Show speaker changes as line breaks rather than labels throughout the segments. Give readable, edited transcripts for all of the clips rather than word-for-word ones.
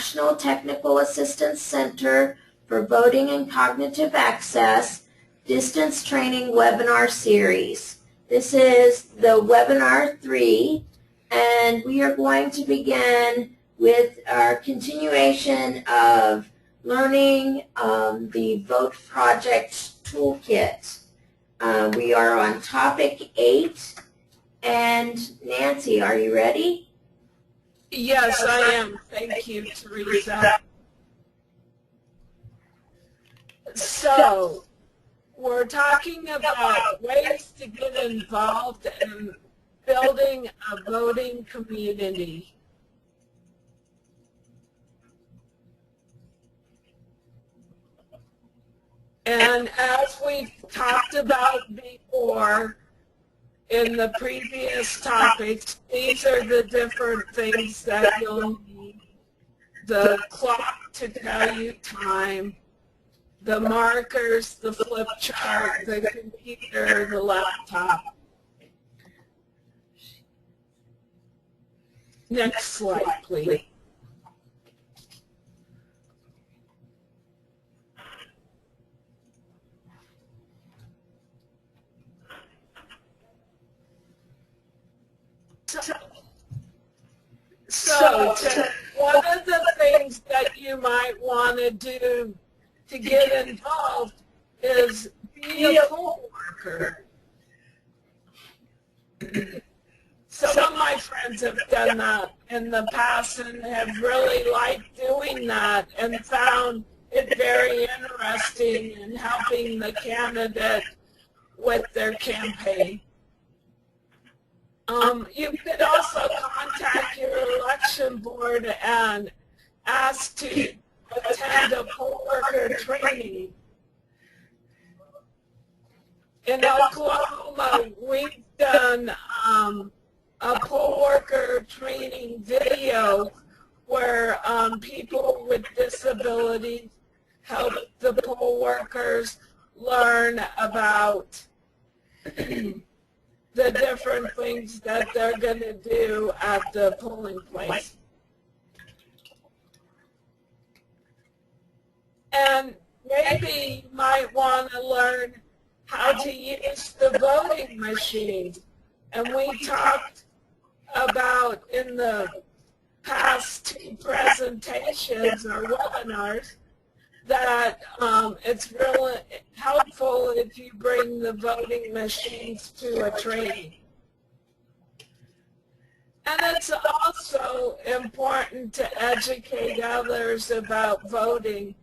National Technical Assistance Center for Voting and Cognitive Access Distance Training Webinar Series. This is the webinar 3, and we are going to begin with our continuation of learning the Vote Project Toolkit. We are on topic 8, and Nancy, are you ready?
Yes, I am. Thank you, Teresa. So, we're talking about ways to get involved in building a voting community. And as we've talked about before in the previous topics, these are the different things that you'll need. The clock to tell you time, the markers, the flip chart, the computer, the laptop. Next slide, please. So one of the things that you might want to do to get involved is be a poll worker. Some of my friends have done that in the past and have really liked doing that and found it very interesting in helping the candidate with their campaign. You could also contact your election board and ask to attend a poll worker training. In Oklahoma, we've done a poll worker training video where people with disabilities help the poll workers learn about the different things that they're going to do at the polling place. And maybe you might want to learn how to use the voting machine. And we talked about in the past 2 presentations or webinars that it's really helpful if you bring the voting machines to a training. And it's also important to educate others about voting,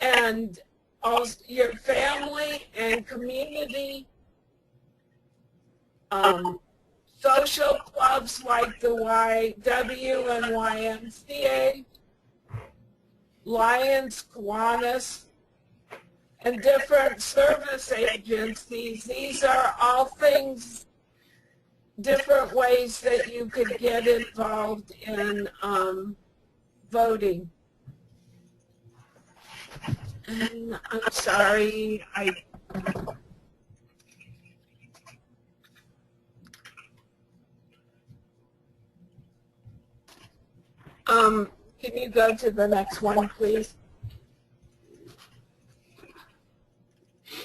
and also your family and community, social clubs like the YW and YMCA, Lions, Kiwanis, and different service agencies. These are all things, different ways that you could get involved in voting. And I'm sorry, can you go to the next one, please?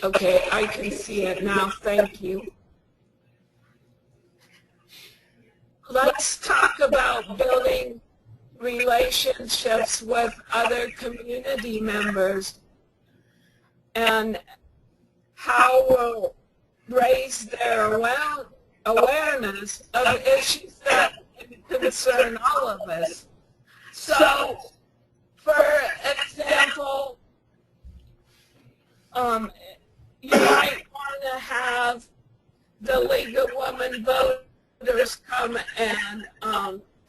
Okay, I can see it now. Thank you. Let's talk about building relationships with other community members and how we'll raise their awareness of issues that concern all of us. So, for example, you might want to have the League of Women Voters come and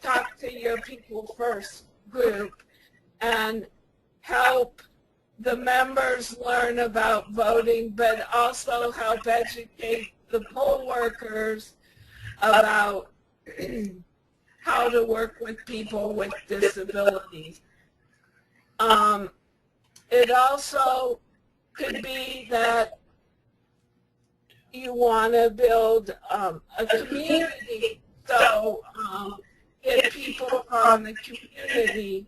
talk to your People First group and help the members learn about voting, but also help educate the poll workers about how to work with people with disabilities. It also could be that you want to build a community, so get people from the community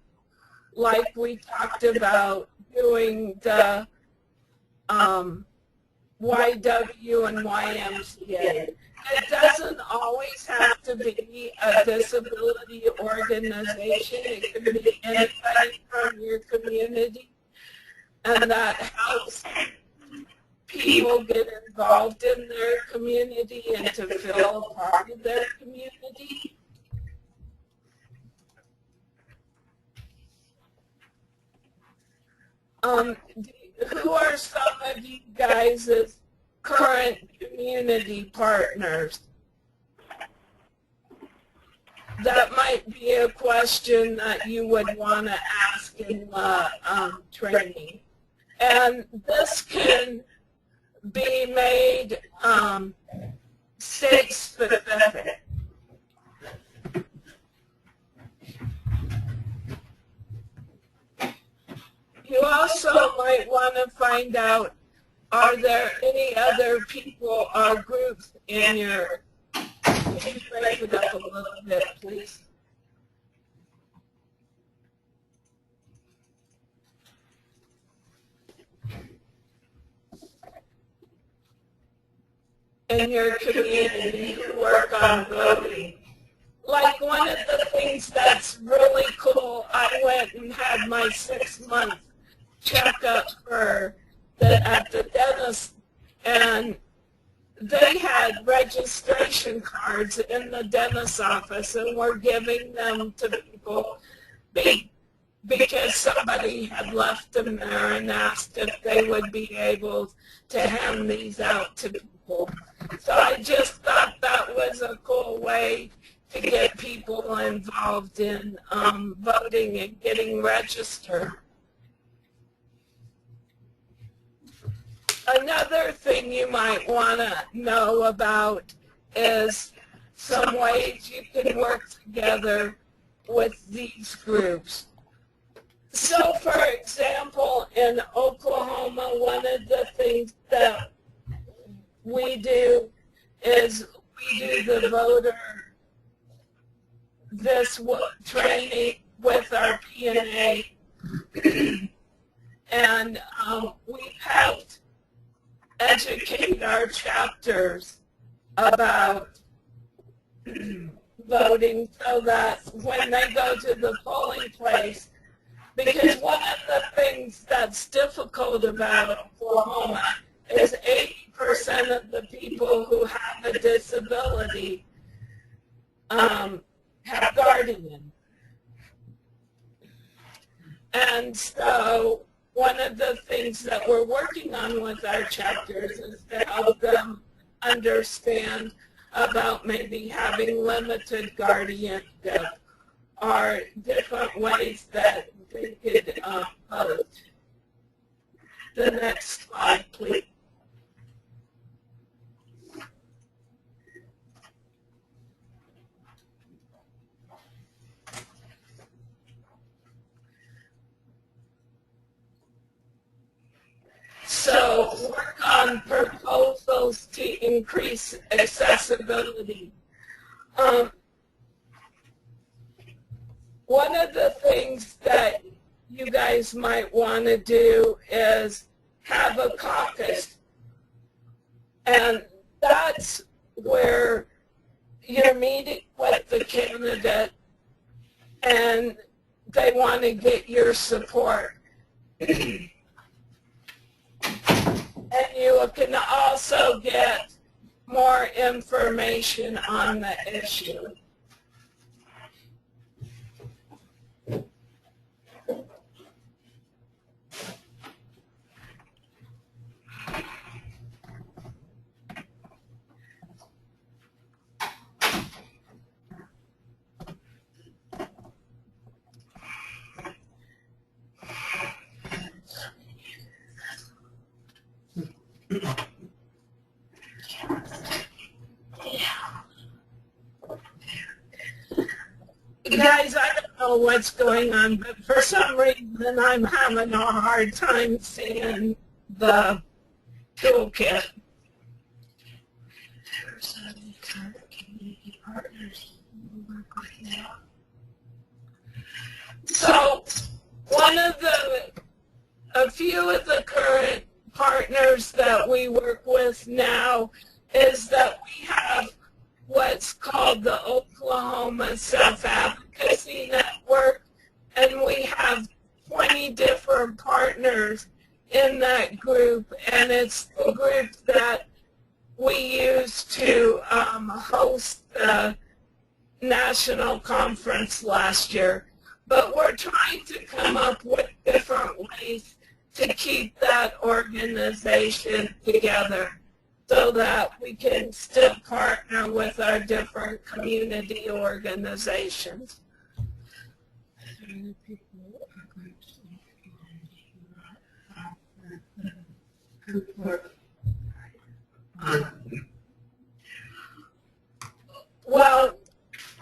like we talked about doing the YW and YMCA. It doesn't always have to be a disability organization. It can be anybody from your community, and that helps people get involved in their community and to feel a part of their community. Who are some of you guys' current community partners? That might be a question that you would want to ask in the training. And this can be made state specific. You also might want to find out, are there any other people or groups in your, can you break it up a little bit, please? In your community who work on voting. Like one of the things that's really cool, I went and had my 6-month checkup at the dentist, and they had registration cards in the dentist's office and were giving them to people because somebody had left them there and asked if they would be able to hand these out to people. So I just thought that was a cool way to get people involved in voting and getting registered. Another thing you might want to know about is some ways you can work together with these groups. So, for example, in Oklahoma, one of the things that we do is we do the voter training with our P&A, and we helped educate our chapters about voting so that when they go to the polling place, because one of the things that's difficult about Oklahoma is 80% of the people who have a disability have guardians. And so one of the things that we're working on with our chapters is to help them understand about maybe having limited guardianship or different ways that they could vote. The next slide, please. So work on proposals to increase accessibility. One of the things that you guys might want to do is have a caucus. And that's where you're meeting with the candidate and they want to get your support. And you can also get more information on the issue. Guys, I don't know what's going on, but for some reason I'm having a hard time seeing the toolkit. So few of the current partners that we work with now is that we have what's called the Oklahoma Self-Advocacy Network, and we have 20 different partners in that group, and it's the group that we use to host the national conference last year. But we're trying to come up with different ways to keep that organization together so that we can still partner with our different community organizations. Well,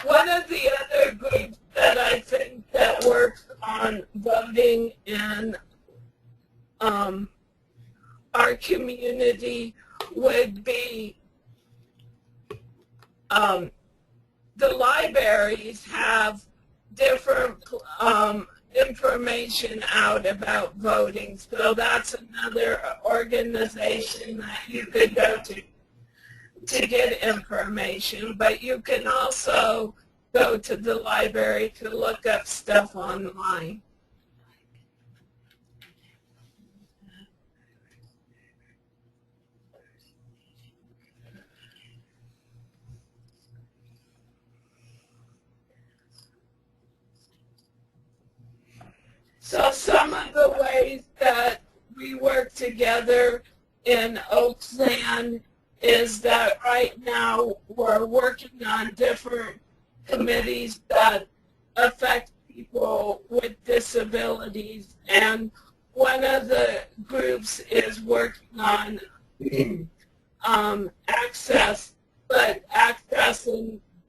one of the other groups that I think that works on voting in our community would be the libraries have different information out about voting, so that's another organization that you could go to get information, but you can also go to the library to look up stuff online. So some of the ways that we work together in Oakland is that right now we're working on different committees that affect people with disabilities, and one of the groups is working on accessing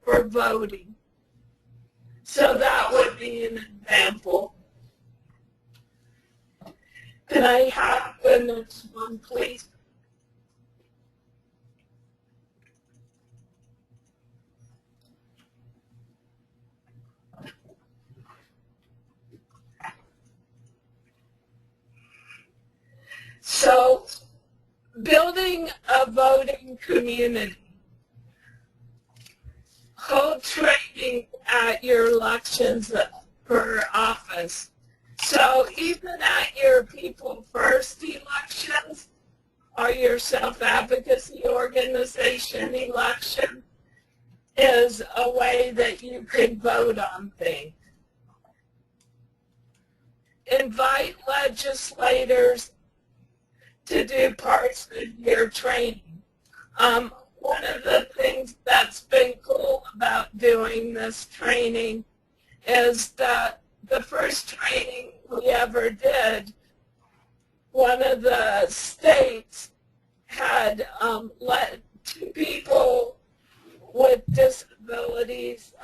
for voting. So that would be an example. Can I have the next one, please? So, building a voting community. Hold training at your elections for office. So even at your People First elections or your self-advocacy organization election is a way that you can vote on things. Invite legislators to do parts of your training. One of the things that's been cool about doing this training is that the first training we ever did, one of the states had let two people with disabilities,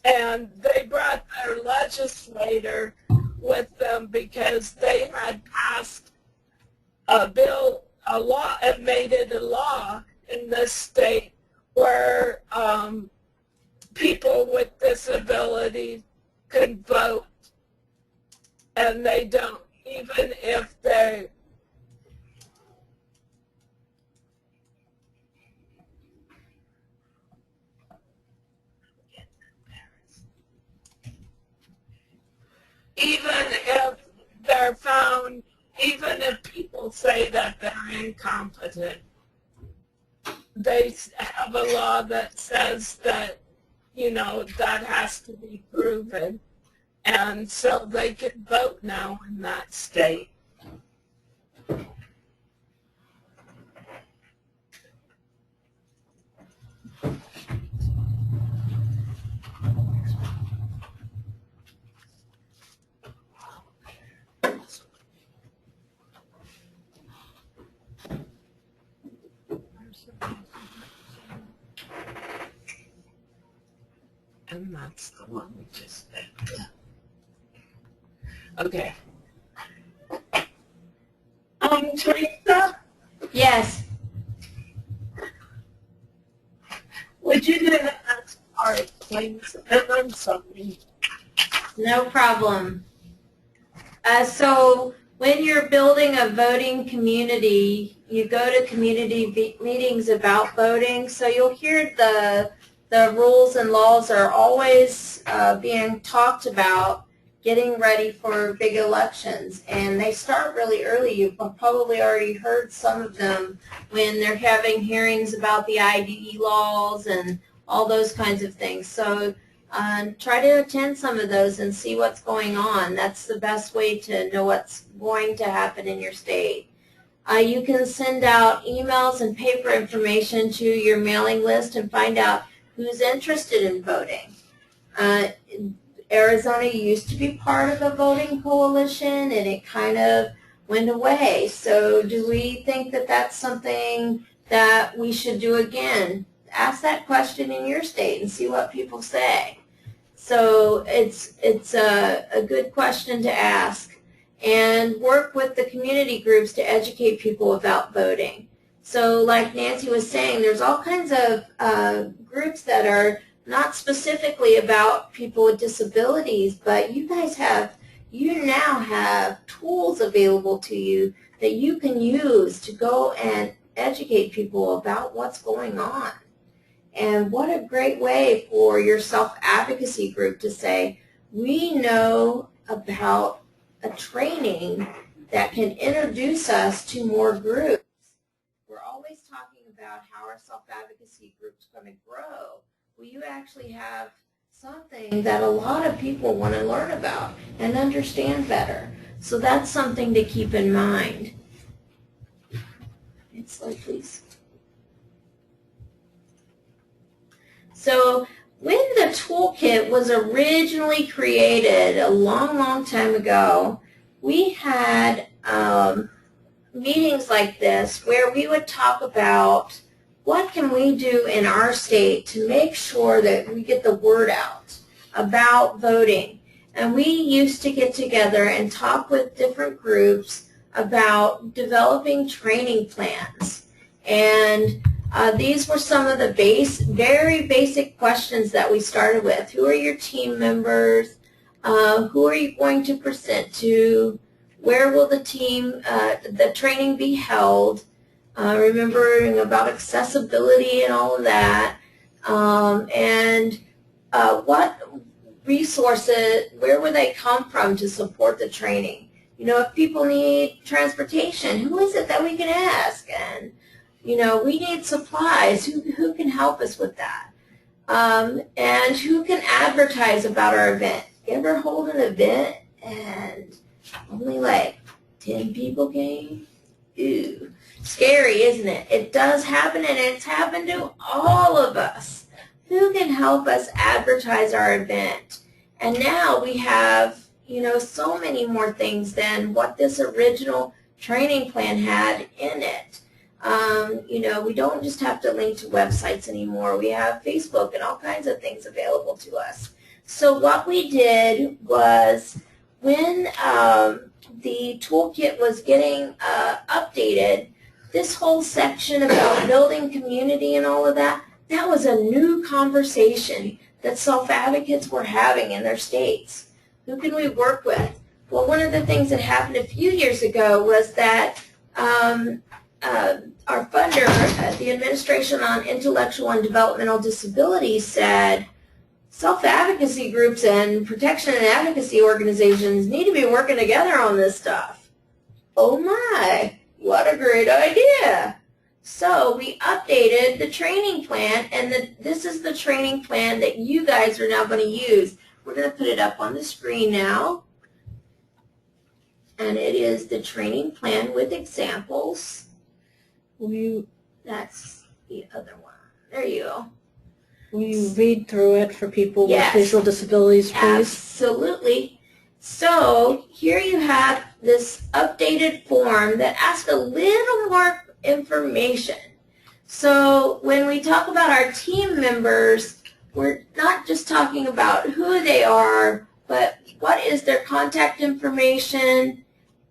and they brought their legislator with them because they had passed a bill, a law, and made it a law in this state where people with disabilities could vote, and they don't, even if they even if they're found, even if people say that they're incompetent, they have a law that says that, you know, that has to be proven. And so they can vote now in that state. And that's the one we just did. Okay. Teresa?
Yes.
Would you do the next part, please? And I'm sorry.
No problem. So when you're building a voting community, you go to community meetings about voting. So you'll hear the rules and laws are always being talked about getting ready for big elections. And they start really early. You've probably already heard some of them when they're having hearings about the ID laws and all those kinds of things. So try to attend some of those and see what's going on. That's the best way to know what's going to happen in your state. You can send out emails and paper information to your mailing list and find out who's interested in voting. Arizona used to be part of a voting coalition, and it kind of went away. So do we think that that's something that we should do again? Ask that question in your state and see what people say. So it's a good question to ask. And work with the community groups to educate people about voting. So like Nancy was saying, there's all kinds of groups that are not specifically about people with disabilities, but you now have tools available to you that you can use to go and educate people about what's going on. And what a great way for your self-advocacy group to say, we know about a training that can introduce us to more groups. We're always talking about how our self-advocacy group's going to grow. Well, you actually have something that a lot of people want to learn about and understand better. So that's something to keep in mind. Next slide, please. So when the toolkit was originally created a long, long time ago, we had meetings like this where we would talk about what can we do in our state to make sure that we get the word out about voting. And we used to get together and talk with different groups about developing training plans. And these were some of the very basic questions that we started with. Who are your team members? Who are you going to present to? Where will the training be held? Remembering about accessibility and all of that. And what resources, where will they come from to support the training? You know, if people need transportation, who is it that we can ask? And you know, we need supplies. Who can help us with that? And who can advertise about our event? You ever hold an event and only like 10 people came? Ooh, scary, isn't it? It does happen, and it's happened to all of us. Who can help us advertise our event? And now we have, you know, so many more things than what this original training plan had in it. You know, we don't just have to link to websites anymore. We have Facebook and all kinds of things available to us. So what we did was when the toolkit was getting updated, this whole section about building community and all of that, that was a new conversation that self-advocates were having in their states. Who can we work with? Well, one of the things that happened a few years ago was that our funder, the Administration on Intellectual and Developmental Disabilities, said self-advocacy groups and protection and advocacy organizations need to be working together on this stuff. Oh my, what a great idea. So we updated the training plan, and this is the training plan that you guys are now going to use. We're going to put it up on the screen now. And it is the training plan with examples. That's the other one. There you go.
Will you read through it for people
Yes,
with visual disabilities, please?
Absolutely. So here you have this updated form that asks a little more information. So when we talk about our team members, we're not just talking about who they are, but what is their contact information,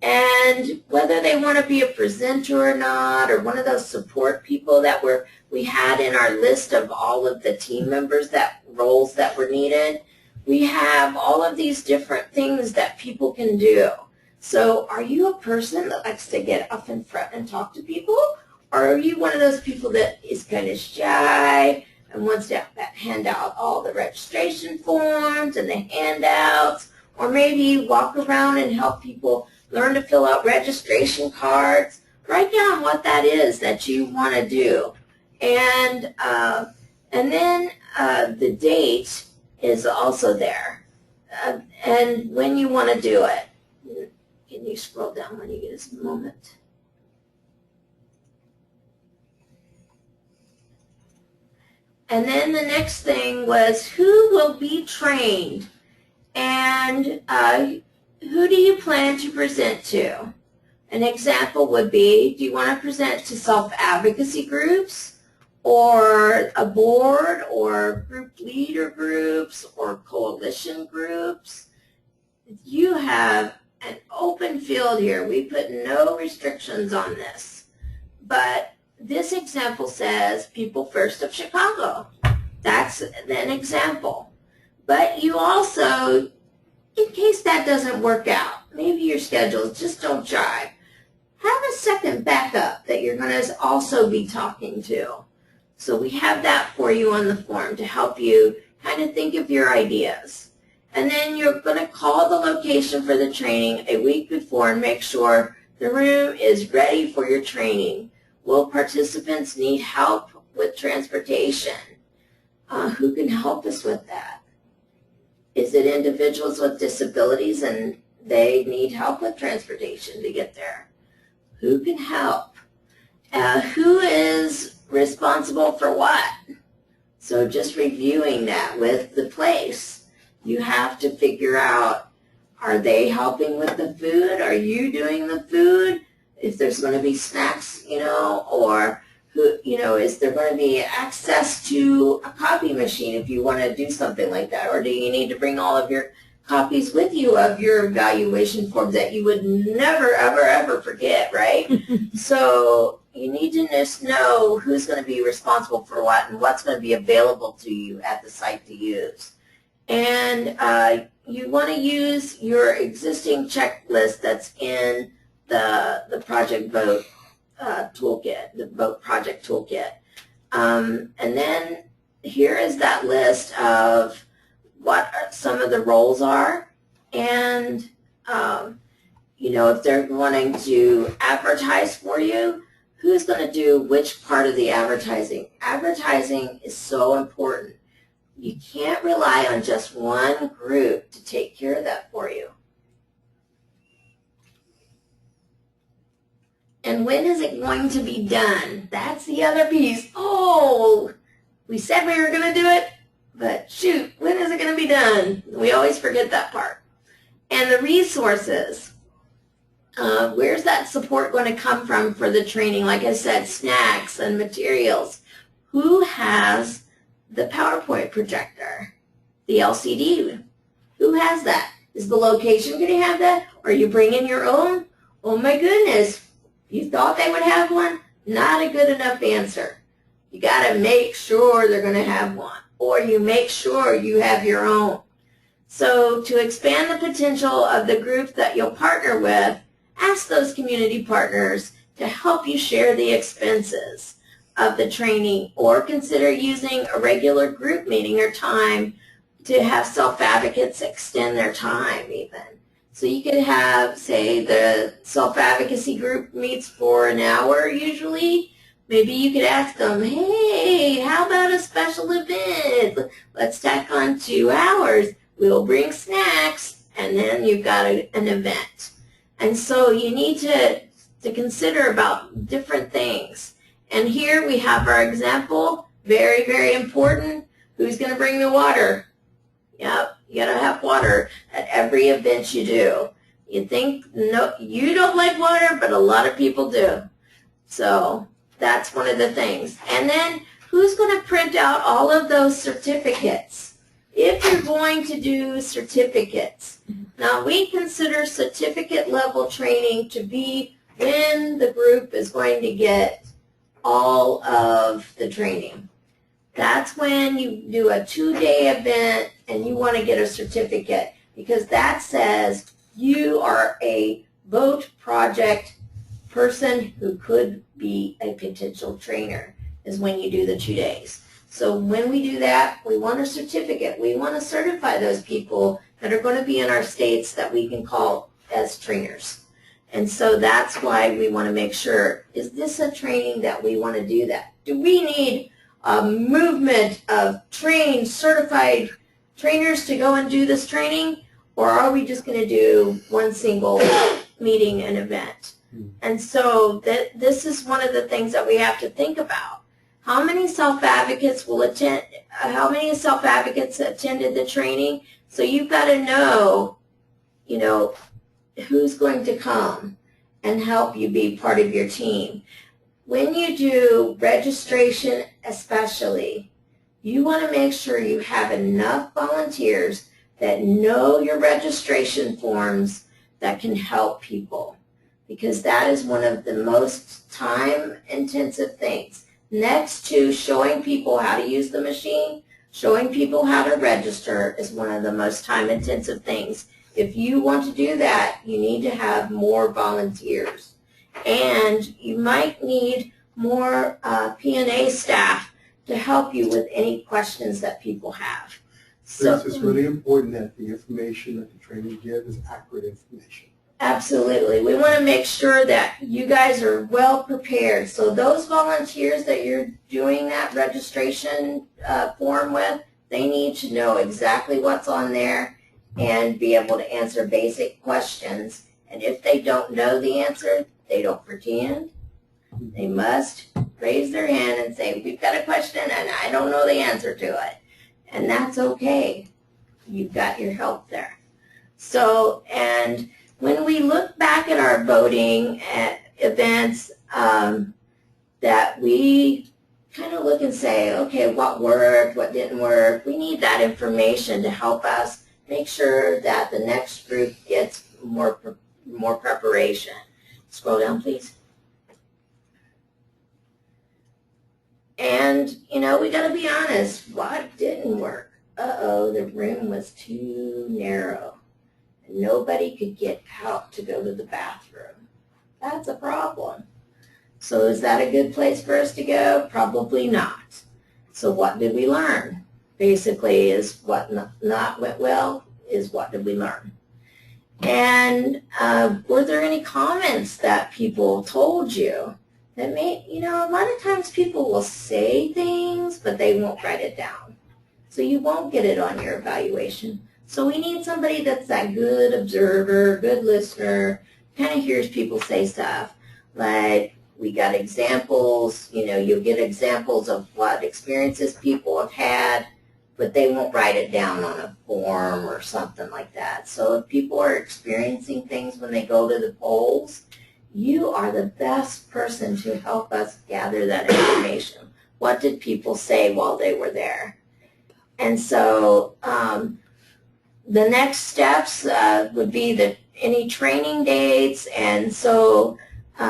and whether they want to be a presenter or not, or one of those support people that we had in our list of all of the team members, that roles that were needed. We have all of these different things that people can do. So are you a person that likes to get up in front and talk to people? Or are you one of those people that is kind of shy and wants to hand out all the registration forms and the handouts? Or maybe walk around and help people learn to fill out registration cards? Write down what that is that you want to do. And then the date is also there. And when you want to do it. Can you scroll down when you get a moment? And then the next thing was who will be trained, and who do you plan to present to? An example would be, do you want to present to self-advocacy groups, or a board, or group leader groups, or coalition groups? You have an open field here. We put no restrictions on this. But this example says People First of Chicago. That's an example. But you also, in case that doesn't work out, maybe your schedules just don't jive, have a second backup that you're going to also be talking to. So we have that for you on the form to help you kind of think of your ideas. And then you're going to call the location for the training a week before and make sure the room is ready for your training. Will participants need help with transportation? Who can help us with that? Is it individuals with disabilities and they need help with transportation to get there? Who can help? Who is responsible for what? So just reviewing that with the place. You have to figure out, are they helping with the food? Are you doing the food? If there's going to be snacks, or who, is there going to be access to a copy machine if you want to do something like that? Or do you need to bring all of your copies with you of your evaluation forms that you would never, ever, ever forget, right? So you need to just know who's going to be responsible for what and what's going to be available to you at the site to use. And you want to use your existing checklist that's in the Project Vote Toolkit, the Vote Project Toolkit. And then here is that list of what some of the roles are. And, if they're wanting to advertise for you, who's going to do which part of the advertising? Advertising is so important. You can't rely on just one group to take care of that for you. And when is it going to be done? That's the other piece. Oh, we said we were going to do it, but shoot, when is it going to be done? We always forget that part. And the resources. Where's that support going to come from for the training? Like I said, snacks and materials. Who has the PowerPoint projector, the LCD? Who has that? Is the location going to have that? Or are you bringing your own? Oh my goodness. You thought they would have one? Not a good enough answer. You got to make sure they're going to have one. Or you make sure you have your own. So to expand the potential of the group that you'll partner with, ask those community partners to help you share the expenses of the training, or consider using a regular group meeting or time to have self-advocates extend their time even. So you could have, say, the self-advocacy group meets for an hour usually. Maybe you could ask them, hey, how about a special event? Let's tack on 2 hours. We'll bring snacks, and then you've got an event. And so you need to consider about different things. And here we have our example, very, very important. Who's going to bring the water? Yep, you got to have water at every event you do. You think, no, you don't like water, but a lot of people do. So that's one of the things. And then who's going to print out all of those certificates? If you're going to do certificates. Now we consider certificate level training to be when the group is going to get all of the training. That's when you do a 2-day event and you want to get a certificate, because that says you are a vote project person who could be a potential trainer is when you do the 2 days. So when we do that, we want a certificate. We want to certify those people that are going to be in our states that we can call as trainers. And so that's why we want to make sure, is this a training that we want to do that? Do we need a movement of trained, certified trainers to go and do this training? Or are we just going to do one single meeting and event? And so this is one of the things that we have to think about. How many self-advocates will attend? How many self-advocates attended the training? So you've got to know, who's going to come and help you be part of your team. When you do registration especially, you want to make sure you have enough volunteers that know your registration forms that can help people, because that is one of the most time-intensive things. Next to showing people how to use the machine, showing people how to register is one of the most time-intensive things. If you want to do that, you need to have more volunteers. And you might need more P&A staff to help you with any questions that people have. So
it's really important that the information that the trainers give is accurate information.
Absolutely. We want to make sure that you guys are well prepared. So those volunteers that you're doing that registration form with, they need to know exactly what's on there and be able to answer basic questions. And if they don't know the answer, they don't pretend. They must raise their hand and say, we've got a question and I don't know the answer to it. And that's okay. You've got your help there. So, and when we look back at our voting events, that we kind of look and say, okay, what worked, what didn't work. We need that information to help us make sure that the next group gets more preparation. Scroll down, please. And, we got to be honest, what didn't work? Uh-oh, the room was too narrow. Nobody could get out to go to the bathroom. That's a problem. So is that a good place for us to go? Probably not. So what did we learn? Basically is what not went well is what did we learn. And were there any comments that people told you that a lot of times people will say things, but they won't write it down. So you won't get it on your evaluation. So we need somebody that's that good observer, good listener, kind of hears people say stuff. Like, we got examples, you'll get examples of what experiences people have had, but they won't write it down on a form or something like that. So if people are experiencing things when they go to the polls, you are the best person to help us gather that information. What did people say while they were there? And so the next steps would be any training dates, and so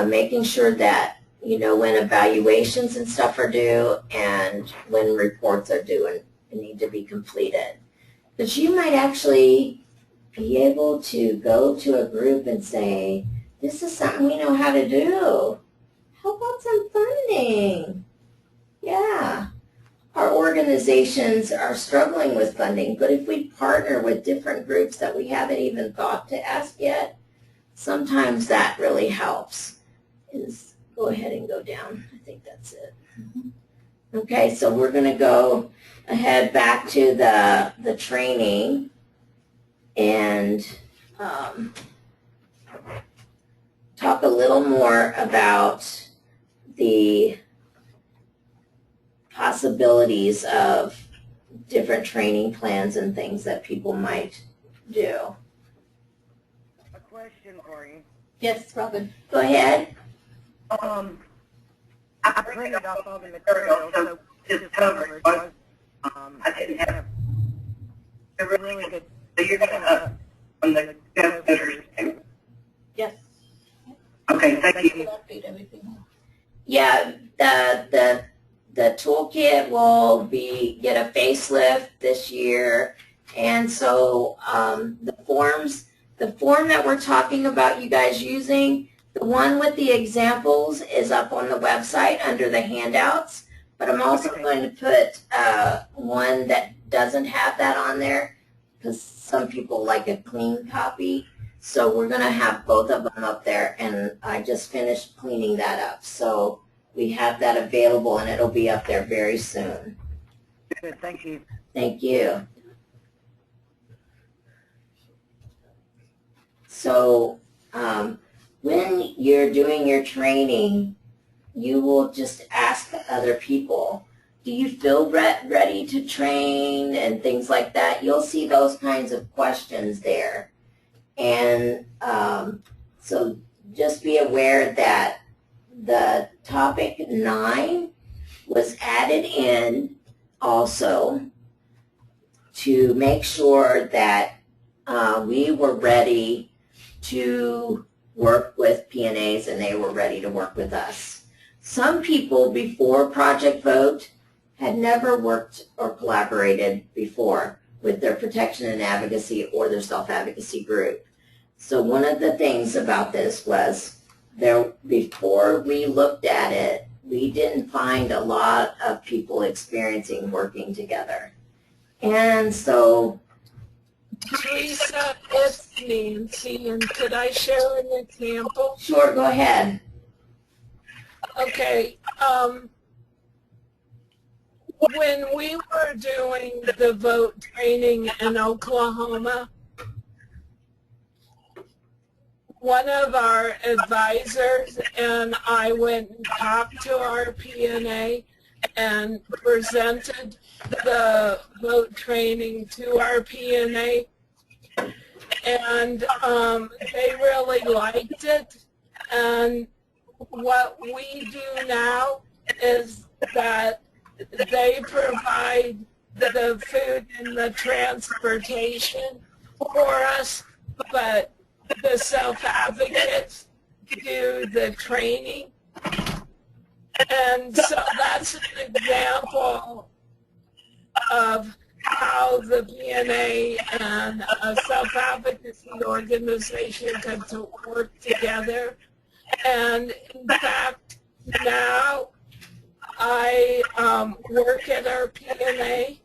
making sure that when evaluations and stuff are due and when reports are due and need to be completed. But you might actually be able to go to a group and say, this is something we know how to do. How about some funding? Yeah. Our organizations are struggling with funding, but if we partner with different groups that we haven't even thought to ask yet, sometimes that really helps. Go ahead and go down. I think that's it. Okay, so we're going to go ahead back to the training and talk a little more about the possibilities of different training plans and things that people might do.
A question for you.
Yes, Robin. Go ahead.
I printed off all the material, so just covered was, I didn't have a really good, so you're going to on the computers.
Yes.
Okay, thank you.
Yeah, the toolkit will get a facelift this year, and so the forms form that we're talking about you guys using, the one with the examples is up on the website under the handouts, but I'm also going to put one that doesn't have that on there because some people like a clean copy. So we're going to have both of them up there, and I just finished cleaning that up. So we have that available, and it'll be up there very soon.
Good, thank you.
Thank you. So when you're doing your training, you will just ask other people, do you feel ready to train and things like that? You'll see those kinds of questions there. And so just be aware that the topic 9 was added in also to make sure that we were ready to work with PNAs and they were ready to work with us. Some people before Project Vote had never worked or collaborated before with their protection and advocacy or their self-advocacy group. So one of the things about this was before we looked at it, we didn't find a lot of people experiencing working together. And so
Teresa, it's Nancy, and could I share an example?
sure, go ahead.
Okay, when we were doing the vote training in Oklahoma, one of our advisors and I went and talked to our PNA and presented the vote training to our PNA, and they really liked it. And what we do now is that they provide the food and the transportation for us, but the self-advocates do the training. And so that's an example of how the PNA and a self-advocacy organization can work together. And in fact, now I work at our PNA.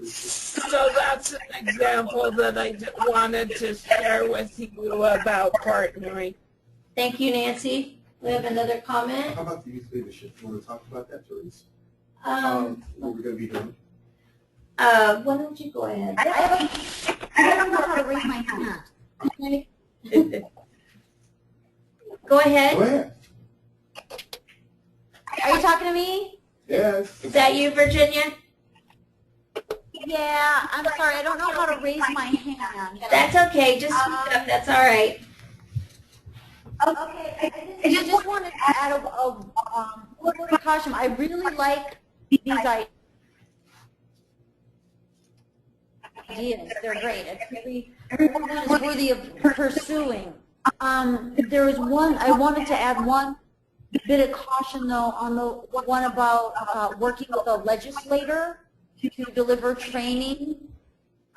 So that's an example that I wanted to share with you about partnering.
Thank you, Nancy. We have another comment.
How about the youth leadership? You want to talk about that, Therese?
What
What we're going to be doing?
why don't you go ahead?
I don't know how to raise my hand.
Go ahead.
Go ahead.
Are you talking to me?
Yes.
Is that you, Virginia?
Yeah, I'm sorry. I don't know how to raise my hand.
That's okay. Just speak up. That's all right.
Okay, I just wanted to add a word of caution. I really like these ideas. They're great. It's really, everyone is worthy of pursuing. There was one, I wanted to add one bit of caution though on the one about working with a legislator to deliver training.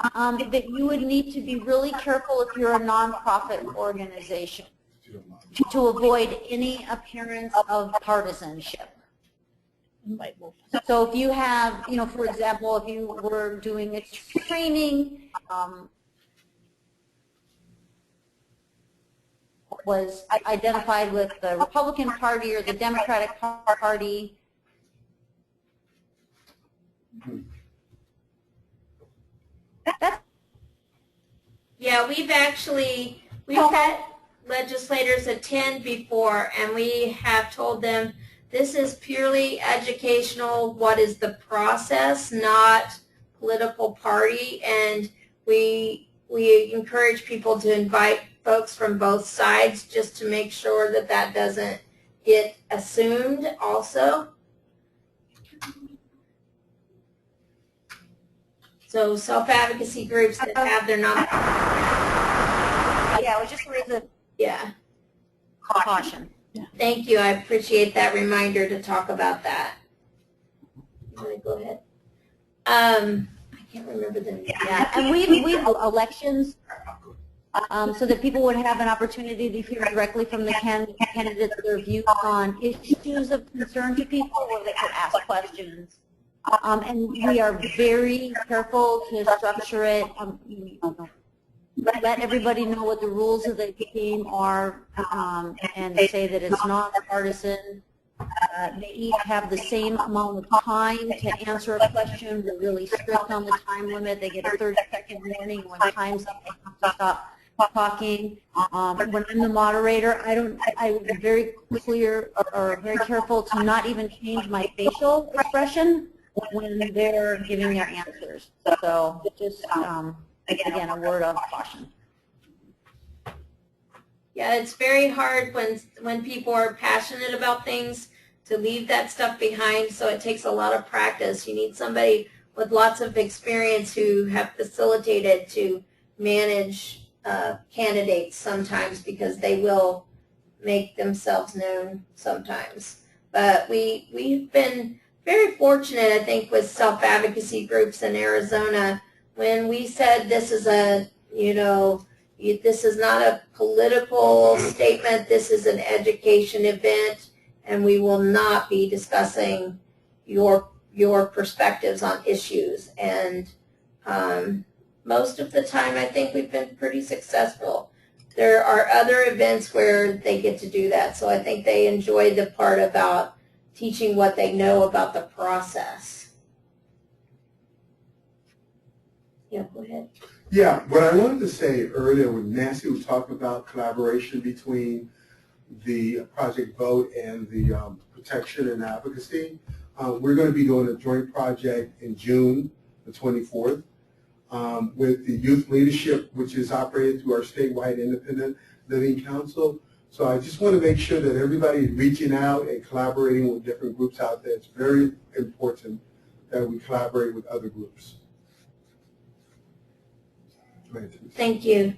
That you would need to be really careful if you're a nonprofit organization to avoid any appearance of partisanship. So if you have, you know, for example, if you were doing a training, was identified with the Republican Party or the Democratic Party,
Yeah, we've had legislators attend before, and we have told them this is purely educational. What is the process, not political party, and we encourage people to invite folks from both sides just to make sure that that doesn't get assumed also. So self-advocacy groups that have their
yeah, it was just a
yeah.
caution.
Thank you. I appreciate that reminder to talk about that. You want to go ahead? I can't remember the name.
Yeah, and we have elections so that people would have an opportunity to hear directly from the candidates their views on issues of concern to people, where they could ask questions. And we are very careful to structure it, let everybody know what the rules of the game are, and say that it's not partisan. They each have the same amount of time to answer a question. We're really strict on the time limit. They get a 30-second warning when time's up. They have to stop talking. When I'm the moderator, I would be very clear or very careful to not even change my facial expression when they're giving their answers. So just, again, a word of caution.
Yeah, it's very hard when people are passionate about things to leave that stuff behind, so it takes a lot of practice. You need somebody with lots of experience who have facilitated to manage candidates sometimes, because they will make themselves known sometimes. But we've been very fortunate, I think, with self-advocacy groups in Arizona when we said this is this is not a political statement, this is an education event, and we will not be discussing your perspectives on issues. And most of the time, I think we've been pretty successful. There are other events where they get to do that, so I think they enjoy the part about teaching what they know about the process. Yeah, go ahead.
Yeah, what I wanted to say earlier when Nancy was talking about collaboration between the Project Vote and the Protection and Advocacy, we're going to be doing a joint project in June the 24th with the Youth Leadership, which is operated through our statewide Independent Living Council. So I just want to make sure that everybody is reaching out and collaborating with different groups out there. It's very important that we collaborate with other groups.
Thank you.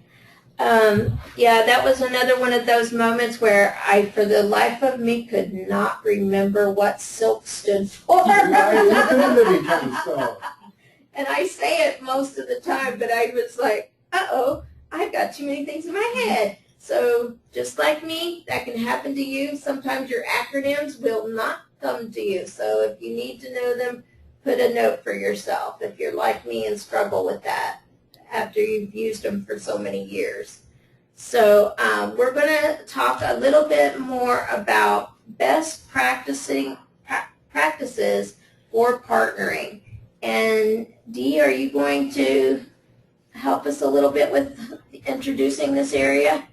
Yeah, that was another one of those moments where I, for the life of me, could not remember what SILK stood for. And I say it most of the time, but I was like, uh-oh, I've got too many things in my head. So just like me, that can happen to you. Sometimes your acronyms will not come to you. So if you need to know them, put a note for yourself if you're like me and struggle with that after you've used them for so many years. So we're going to talk a little bit more about best practices for partnering. And Dee, are you going to help us a little bit with introducing this area?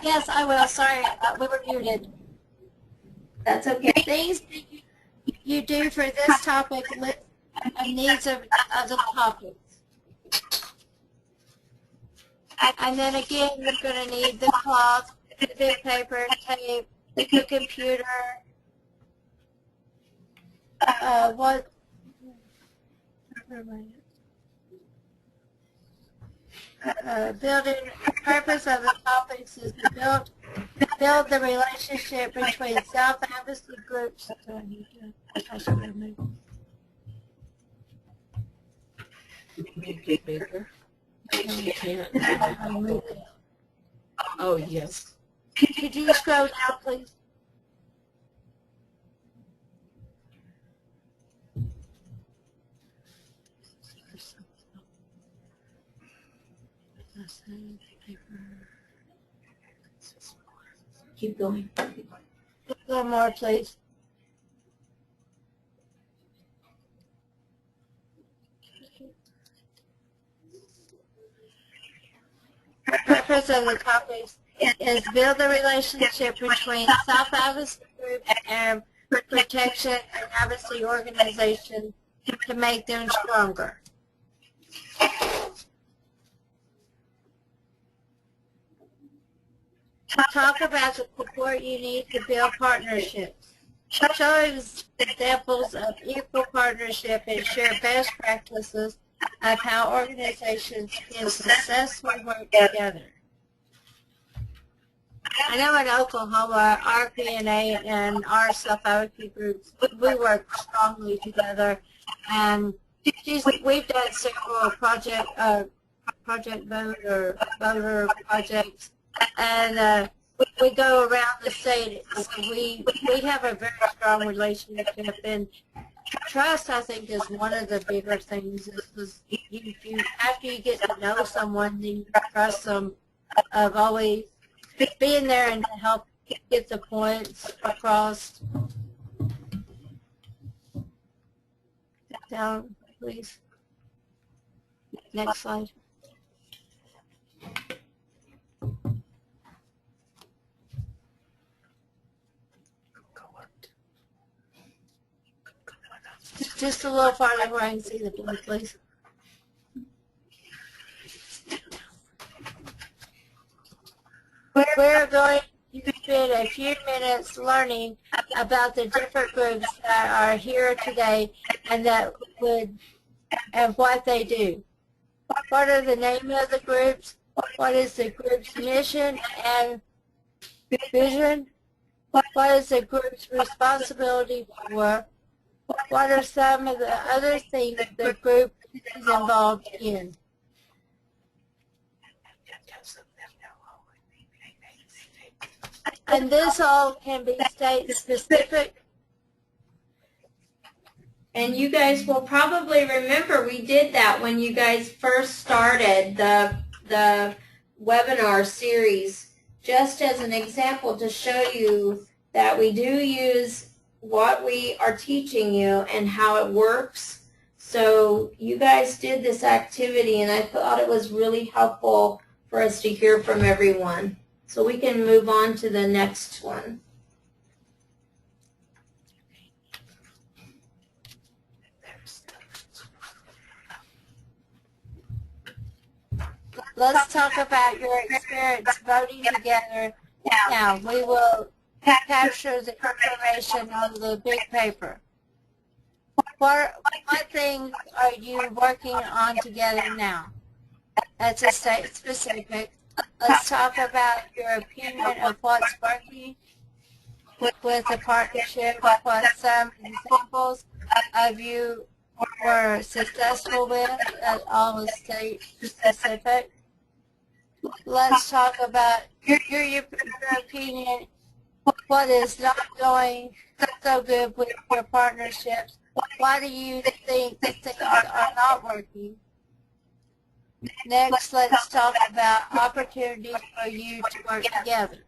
Yes, I will. Sorry, we were muted.
That's okay.
Things you do for this topic and needs of the topics. And then again, you're going to need the cloth, the paper, tape, the computer, building, the purpose of the topics is to build the relationship between self-advocacy groups. Do I need to touch my move?
Make it bigger. You can't. Oh, yes.
Could you scroll down, please?
Keep going.
A little more, please. The purpose of the topics is build the relationship between self-advocacy groups and protection and advocacy organizations to make them stronger. Talk about the support you need to build partnerships. Show examples of equal partnership and share best practices of how organizations can successfully work together. I know in Oklahoma, our PNA and our self-advocacy groups, we work strongly together, and we've done several project voter projects, and we go around the state. So we have a very strong relationship, and trust, I think, is one of the bigger things. Is after you get to know someone, you trust them. Of always being there and to help get the points across. Down, please. Next slide. Just a little farther where I can see the blue, please. We're going to spend a few minutes learning about the different groups that are here today and what they do. What are the name of the groups? What is the group's mission and vision? What is the group's responsibility for? What are some of the other things the group is involved in? And this all can be state specific.
And you guys will probably remember we did that when you guys first started the webinar series, just as an example to show you that we do use what we are teaching you and how it works. So you guys did this activity, and I thought it was really helpful for us to hear from everyone. So we can move on to the next one.
Let's talk about your experience voting together. Now, we will capture the information on the big paper. What things are you working on together now? That's a state specific. Let's talk about your opinion of what's working with the partnership, what some examples of you were successful with, all is state specific. Let's talk about your opinion, what is not going so good with your partnerships. Why do you think that things are not working? Next, let's talk about opportunities for you to work together.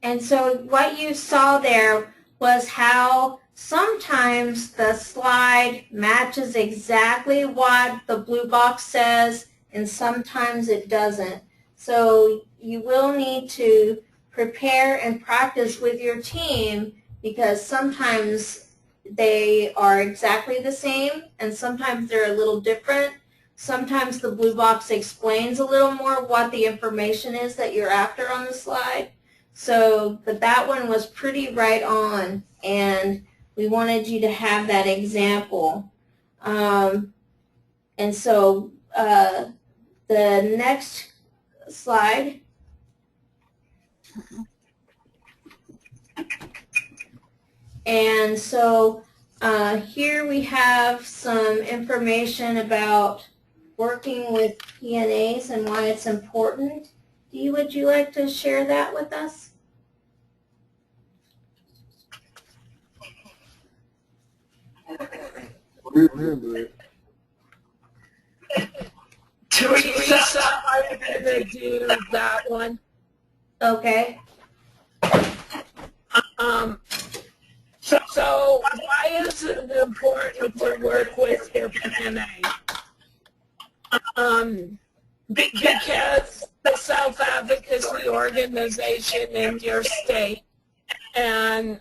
And so what you saw there was how sometimes the slide matches exactly what the blue box says, and sometimes it doesn't. So you will need to prepare and practice with your team, because sometimes they are exactly the same and sometimes they're a little different. Sometimes the blue box explains a little more what the information is that you're after on the slide. So, but that one was pretty right on, and we wanted you to have that example. And so the next slide. And so here we have some information about working with PNAs and why it's important. Dee, would you like to share that with us?
Teresa, I'm going to do that one.
Okay.
So why is it important to work with your PNA? Because the self-advocacy organization in your state and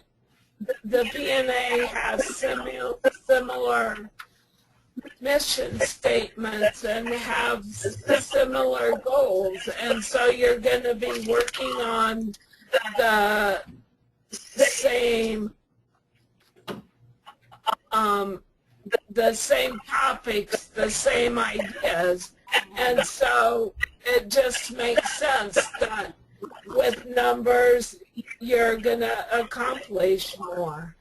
the PNA has similar mission statements and have similar goals, and so you're going to be working on the same the same topics, the same ideas. And so it just makes sense that with numbers, you're going to accomplish more.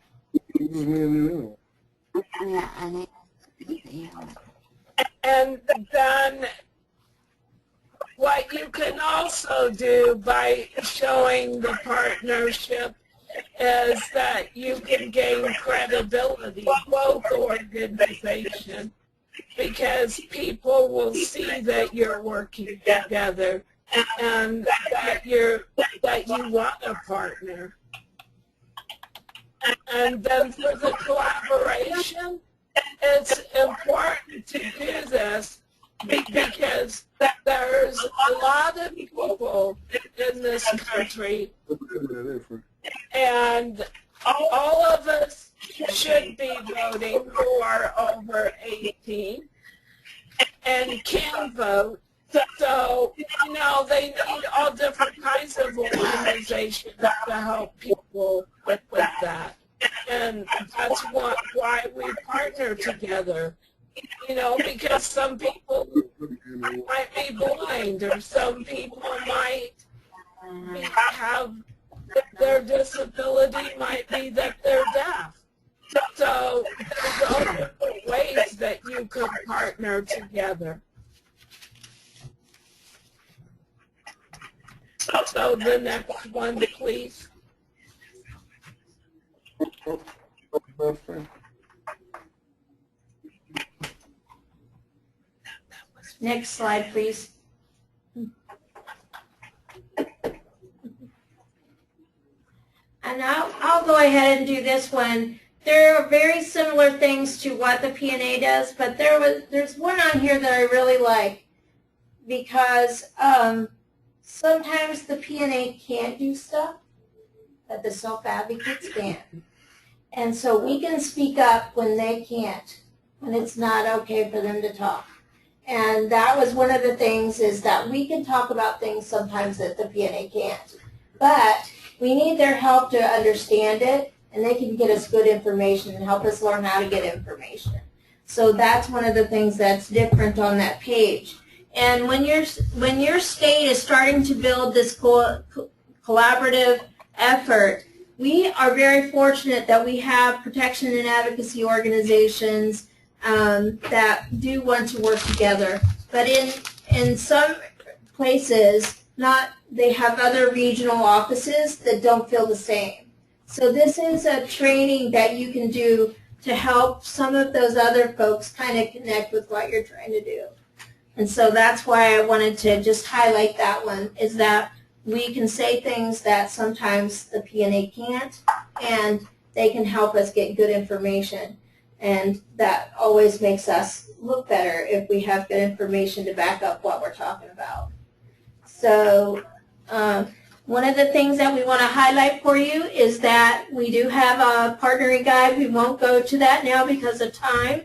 And then what you can also do by showing the partnership is that you can gain credibility, both organizations, because people will see that you're working together and that you want a partner. And then for the collaboration, it's important to do this because there's a lot of people in this country, and all of us should be voting who are over 18 and can vote. So, you know, they need all different kinds of organizations to help people with that. And that's why we partner together. You know, because some people might be blind, or some people might have, their disability might be that they're deaf. So there's all different ways that you could partner together. So the next one, please.
Next slide, please. And I'll go ahead and do this one. There are very similar things to what the P&A does, but there's one on here that I really like, because sometimes the P&A can't do stuff that the self-advocates can. And so we can speak up when they can't, when it's not okay for them to talk. And that was one of the things, is that we can talk about things sometimes that the P&A can't. But we need their help to understand it, and they can get us good information and help us learn how to get information. So that's one of the things that's different on that page. And when your state is starting to build this collaborative effort, we are very fortunate that we have protection and advocacy organizations that do want to work together. But in some places, they have other regional offices that don't feel the same. So this is a training that you can do to help some of those other folks kind of connect with what you're trying to do. And so that's why I wanted to just highlight that one, is that we can say things that sometimes the P&A can't, and they can help us get good information. And that always makes us look better if we have good information to back up what we're talking about. So one of the things that we want to highlight for you is that we do have a partnering guide. We won't go to that now because of time,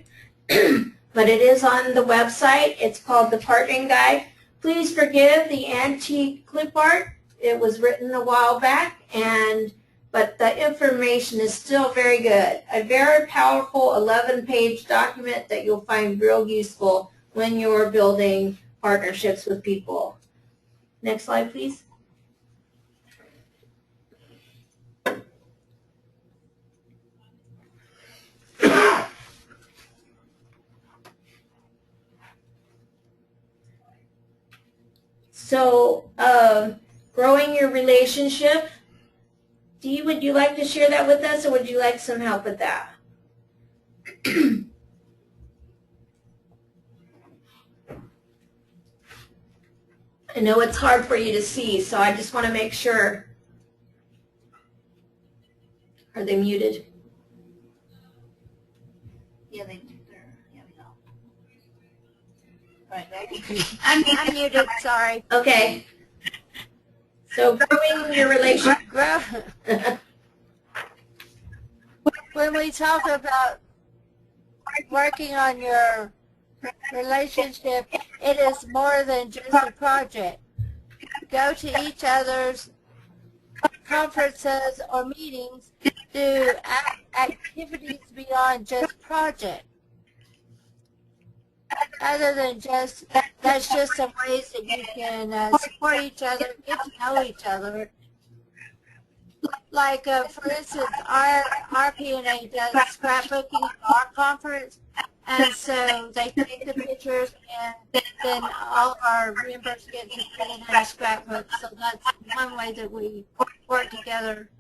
but it is on the website. It's called the Partnering Guide. Please forgive the antique clip art. It was written a while back, but the information is still very good. A very powerful 11-page document that you'll find real useful when you're building partnerships with people. Next slide, please. So, growing your relationship. Dee, would you like to share that with us, or would you like some help with that? I know it's hard for you to see, so I just want to make sure. Are they muted?
Yeah, we go.
Right, I'm muted, sorry.
Okay. So growing your relationship.
When we talk about working on your relationship, it is more than just a project. Go to each other's conferences or meetings, do activities beyond just project. other than just, that's just some ways that you can support each other, get to know each other. Like, for instance, our P&A does scrapbooking at our conference, and so they take the pictures, and then all of our members get to put it in a scrapbook. So that's one way that we work together.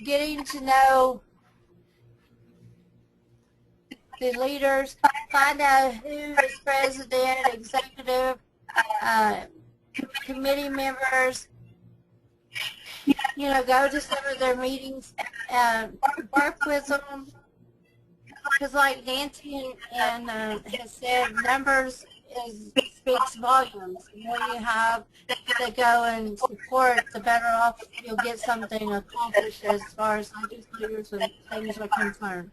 Getting to know the leaders, find out who is president, executive, committee members, go to some of their meetings, work with them, because like Nancy and has said, numbers speaks volumes. The more you have that go and support, the better off you'll get something accomplished as far as legislators and things are concerned.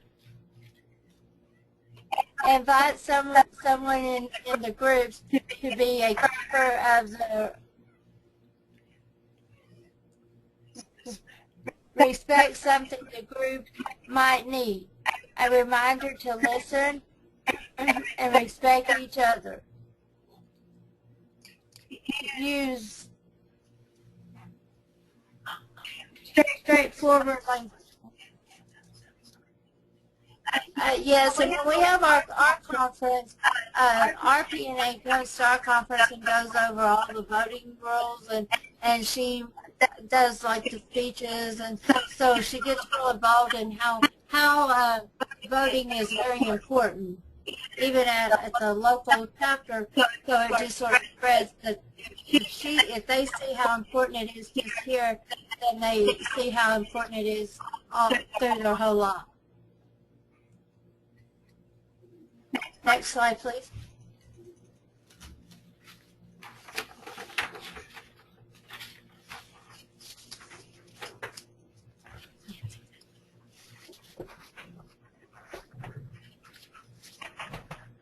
Invite someone in the groups to be a keeper of the respect, something the group might need. A reminder to listen and respect each other. Use straightforward language. Yes, and when we have our conference, our P&A goes to our conference and goes over all the voting rules, and she does like the speeches, and so she gets real involved in how voting is very important, even at the local chapter. So it just sort of spreads that if they see how important it is just here, then they see how important it is all through their whole life. Next slide, please.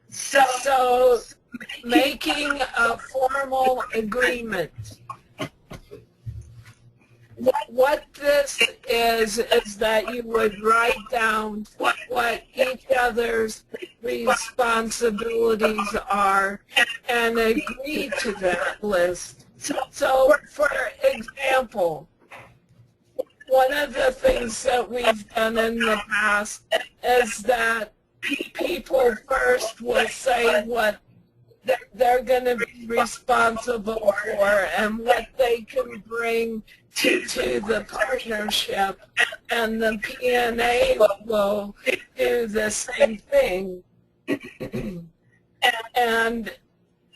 So making a formal agreement. What this is that you would write down what each other's responsibilities are and agree to that list. So, for example, one of the things that we've done in the past is that people first will say what they're going to be responsible for and what they can bring to the partnership, and the P&A will do the same thing. And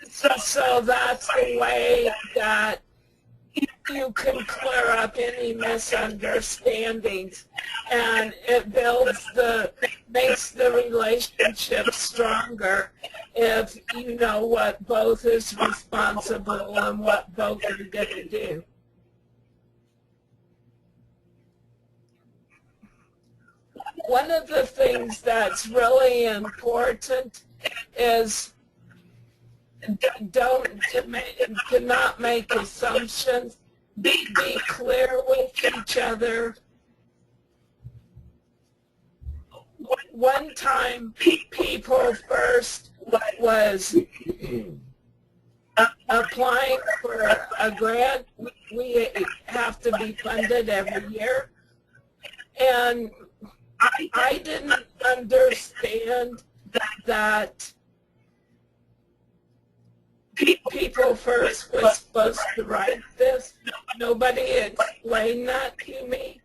so that's a way that you can clear up any misunderstandings, and it makes the relationship stronger if you know what both is responsible and what both are going to do. One of the things that's really important is to not make assumptions. Be clear with each other. One time, people first was applying for a grant. We have to be funded every year, and I didn't understand that people first was supposed to write this. Nobody explained that to me.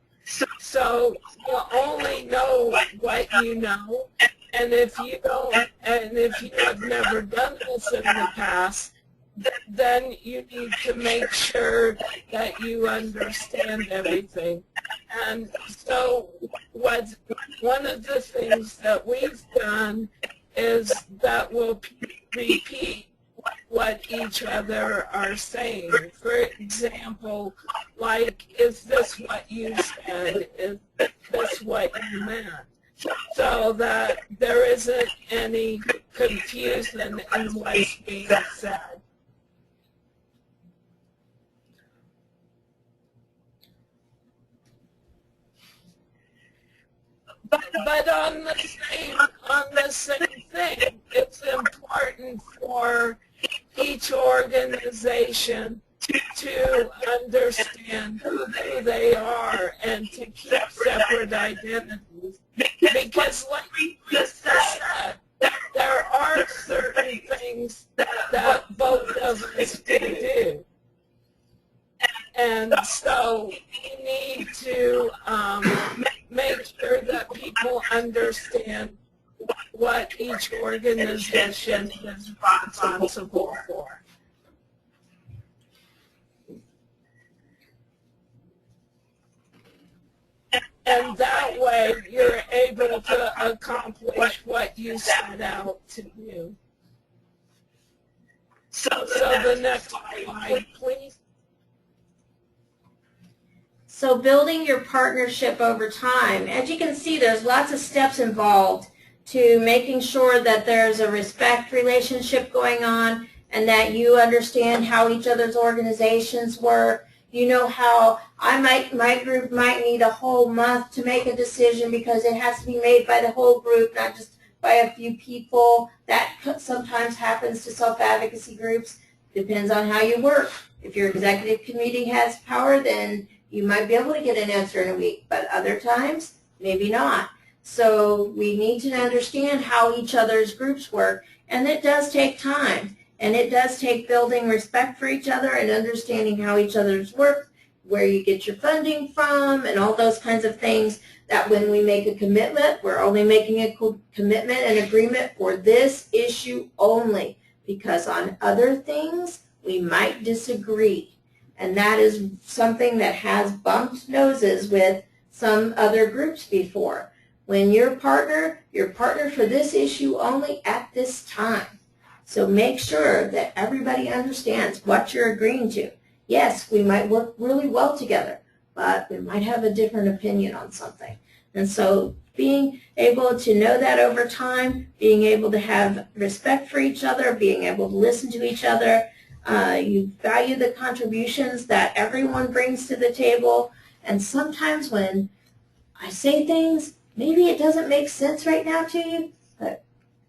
So you only know what you know, and if you don't, and if you have never done this in the past, then you need to make sure that you understand everything. And so one of the things that we've done is that we'll repeat what each other are saying. For example, like, is this what you said? Is this what you meant? So that there isn't any confusion in what's being said. but on the same thing, it's important for each organization to understand who they are and to keep separate identities. Because like Lisa said, there are certain things that both of us can do. And so we need to make sure that people understand what each organization is responsible for. And that way you're able to accomplish what you set out to do. So the next slide, please.
So building your partnership over time. As you can see, there's lots of steps involved to making sure that there's a respect relationship going on and that you understand how each other's organizations work. You know how my group might need a whole month to make a decision because it has to be made by the whole group, not just by a few people. That sometimes happens to self-advocacy groups. Depends on how you work. If your executive committee has power, then you might be able to get an answer in a week, but other times, maybe not. So we need to understand how each other's groups work, and it does take time, and it does take building respect for each other and understanding how each other's work, where you get your funding from, and all those kinds of things, that when we make a commitment, we're only making a commitment and agreement for this issue only, because on other things, we might disagree. And that is something that has bumped noses with some other groups before. When you're partner for this issue only at this time. So make sure that everybody understands what you're agreeing to. Yes, we might work really well together, but we might have a different opinion on something. And so being able to know that over time, being able to have respect for each other, being able to listen to each other, you value the contributions that everyone brings to the table, and sometimes when I say things, maybe it doesn't make sense right now to you, but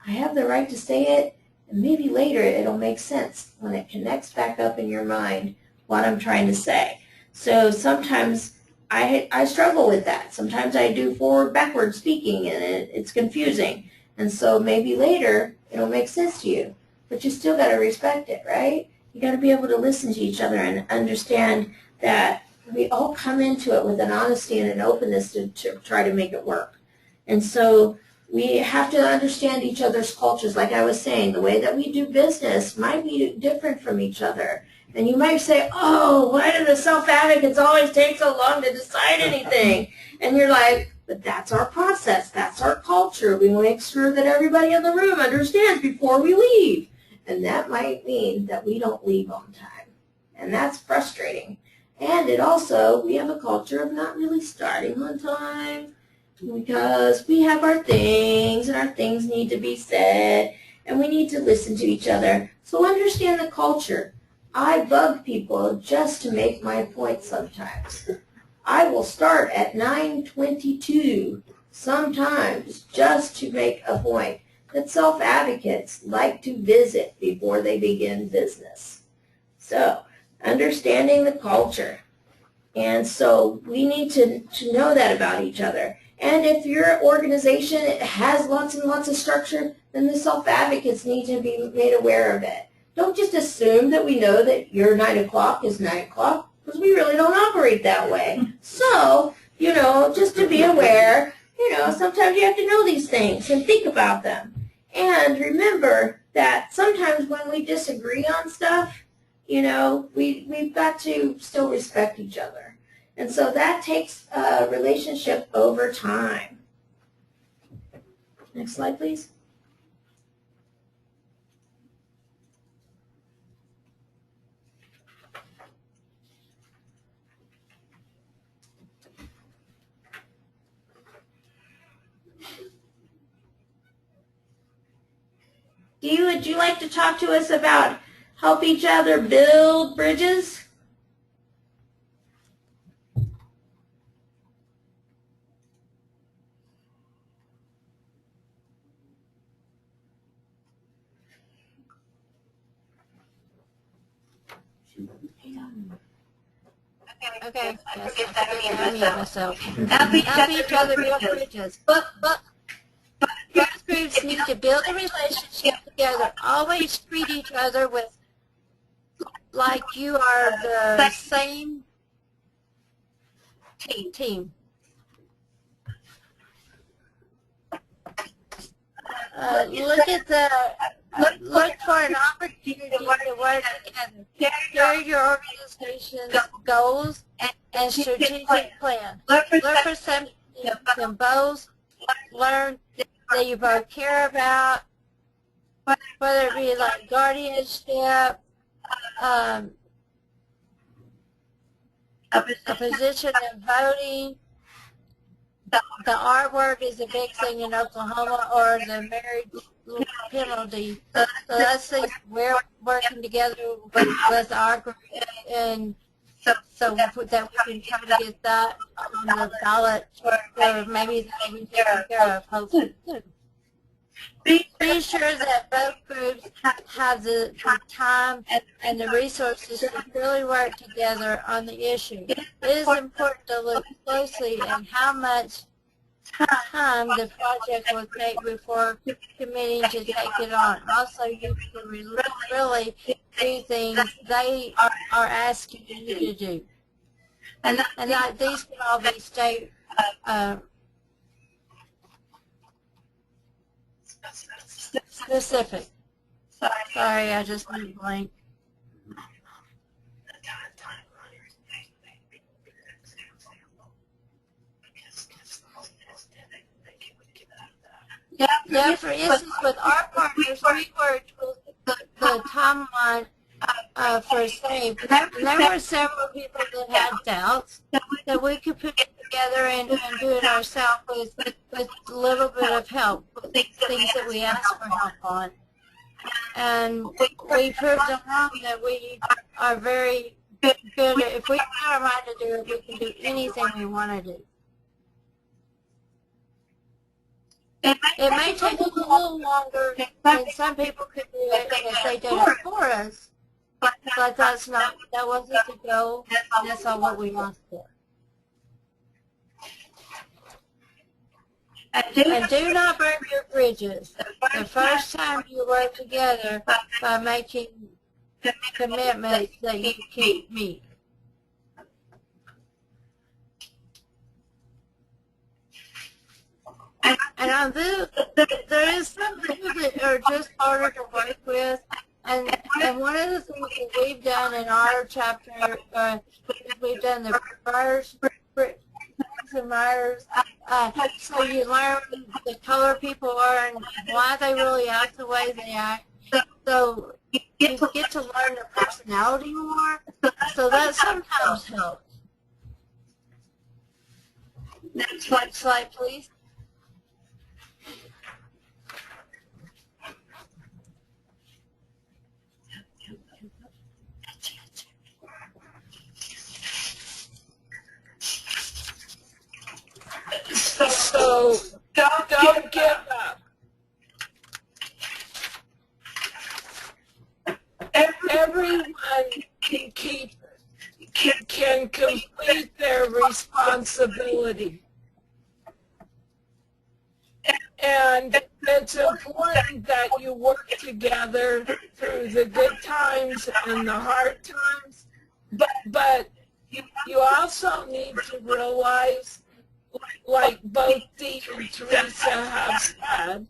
I have the right to say it, and maybe later it'll make sense when it connects back up in your mind what I'm trying to say. So sometimes I struggle with that. Sometimes I do forward-backward speaking, and it's confusing, and so maybe later it'll make sense to you, but you still got to respect it, right? You got to be able to listen to each other and understand that we all come into it with an honesty and an openness to try to make it work. And so we have to understand each other's cultures. Like I was saying, the way that we do business might be different from each other. And you might say, oh, why do the self-advocates always take so long to decide anything? And you're like, but that's our process. That's our culture. We want to make sure that everybody in the room understands before we leave. And that might mean that we don't leave on time. And that's frustrating. And it also, we have a culture of not really starting on time because we have our things and our things need to be said and we need to listen to each other. So understand the culture. I bug people just to make my point sometimes. I will start at 9:22 sometimes just to make a point that self-advocates like to visit before they begin business. So, understanding the culture. And so we need to know that about each other. And if your organization has lots and lots of structure, then the self-advocates need to be made aware of it. Don't just assume that we know that your 9 o'clock is 9 o'clock, because we really don't operate that way. So, just to be aware, sometimes you have to know these things and think about them. And remember that sometimes when we disagree on stuff, we've got to still respect each other. And so that takes a relationship over time. Next slide, please. Would you like to talk to us about help each other build bridges?
Okay, yes, I forget to unmute myself. Help each other build bridges. But both groups need to build a relationship together. Always treat each other with like you are the same team. Look for an opportunity to work together. Share your organization's goals and strategic plan. Look for something you can both learn that you both care about, whether it be like guardianship, a position in voting. The R word is a big thing in Oklahoma, or the marriage penalty. So that's things we're working together with our group, and so that we can try to get that on the ballot, or maybe that we can take care of, hopefully. Be sure that both groups have the time and the resources to really work together on the issue. It is important to look closely at how much time the project will take before committing to take it on. Also, you can really do things they are asking you to do. And these can all be state specific. Sorry, I just went blank. Yeah, for instance, with our partners, we worked with the timeline for SAVE, and there were several people that had doubts that we could put it together and do it ourselves with a little bit of help, with things that we asked for help on. And we proved them wrong, that we are very good at, if we put our mind to do it, we can do anything we want to do. It may take a little longer, and some people could do it if they did it for us, but that wasn't the goal, and that's not what we want for. And do not burn your bridges the first time you work together by making commitments that you can't meet. And on this, there is some people that are just harder to work with. And one of the things that we've done in our chapter, we've done the first and Myers, so you learn the color people are and why they really act the way they act. So you get to learn their personality more. So that sometimes helps. Next slide, please.
So don't give up. Everyone can complete their responsibility. And it's important that you work together through the good times and the hard times, but you also need to realize, like both Dee and Teresa have said,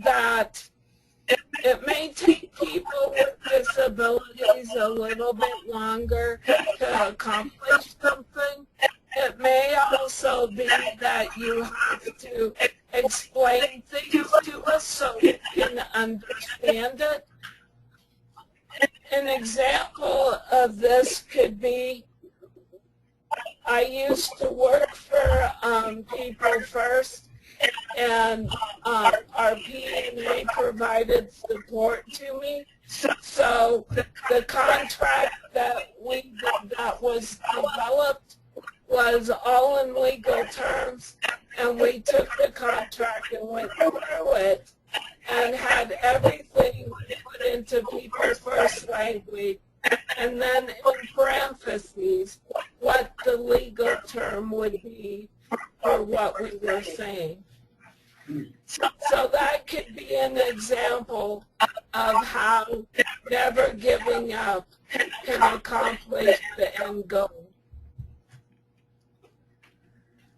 that it may take people with disabilities a little bit longer to accomplish something. It may also be that you have to explain things to us so we can understand it. An example of this could be, I used to work for People First, and our PNA provided support to me. So the contract that we did that was developed was all in legal terms, and we took the contract and went through it and had everything put into People First language. And then in parentheses, what the legal term would be for what we were saying. So that could be an example of how never giving up can accomplish the end goal.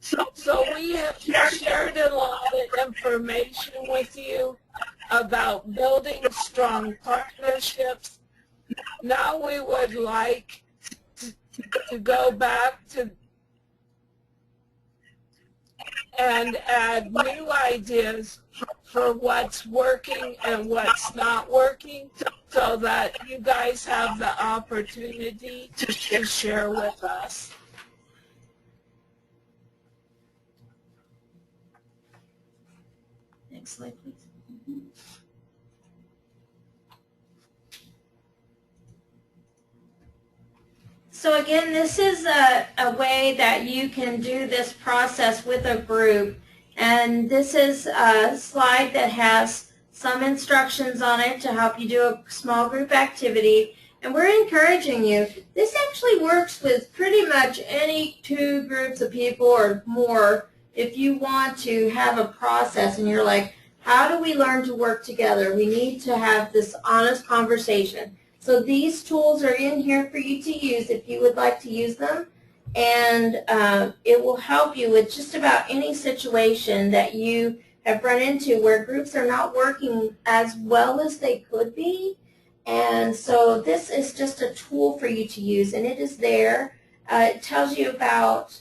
So we have shared a lot of information with you about building strong partnerships. Now we would like to go back to and add new ideas for what's working and what's not working, so that you guys have the opportunity to share with us.
Next slide, please. So again, this is a way that you can do this process with a group. And this is a slide that has some instructions on it to help you do a small group activity. And we're encouraging you. This actually works with pretty much any 2 groups of people or more. If you want to have a process and you're like, how do we learn to work together? We need to have this honest conversation. So these tools are in here for you to use if you would like to use them. And it will help you with just about any situation that you have run into where groups are not working as well as they could be. And so this is just a tool for you to use, and it is there. It tells you about